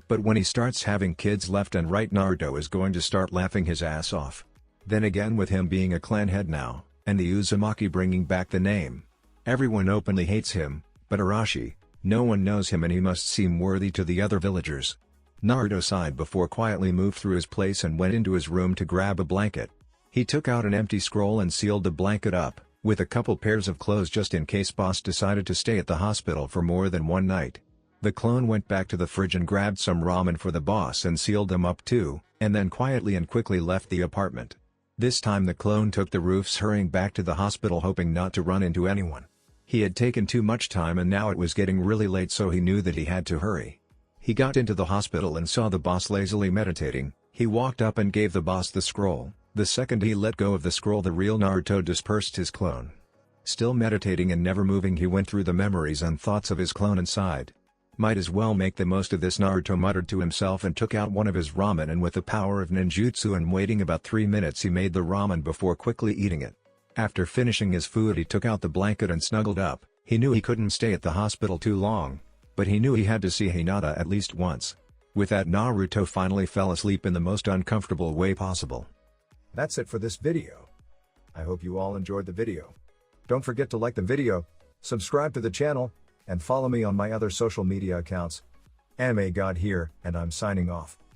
Speaker 2: But when he starts having kids left and right, Naruto is going to start laughing his ass off. Then again, with him being a clan head now, and the Uzumaki bringing back the name, everyone openly hates him, but Arashi, no one knows him and he must seem worthy to the other villagers. Naruto sighed before quietly moved through his place and went into his room to grab a blanket. He took out an empty scroll and sealed the blanket up, with a couple pairs of clothes just in case boss decided to stay at the hospital for more than one night. The clone went back to the fridge and grabbed some ramen for the boss and sealed them up too, and then quietly and quickly left the apartment. This time the clone took the roofs, hurrying back to the hospital hoping not to run into anyone. He had taken too much time and now it was getting really late, so he knew that he had to hurry. He got into the hospital and saw the boss lazily meditating. He walked up and gave the boss the scroll. The second he let go of the scroll, the real Naruto dispersed his clone. Still meditating and never moving, he went through the memories and thoughts of his clone and sighed. Might as well make the most of this, Naruto muttered to himself and took out one of his ramen, and with the power of ninjutsu and waiting about 3 minutes he made the ramen before quickly eating it. After finishing his food he took out the blanket and snuggled up. He knew he couldn't stay at the hospital too long, but he knew he had to see Hinata at least once. With that, Naruto finally fell asleep in the most uncomfortable way possible.
Speaker 3: That's it for this video. I hope you all enjoyed the video. Don't forget to like the video, subscribe to the channel, and follow me on my other social media accounts. Anime God here, and I'm signing off.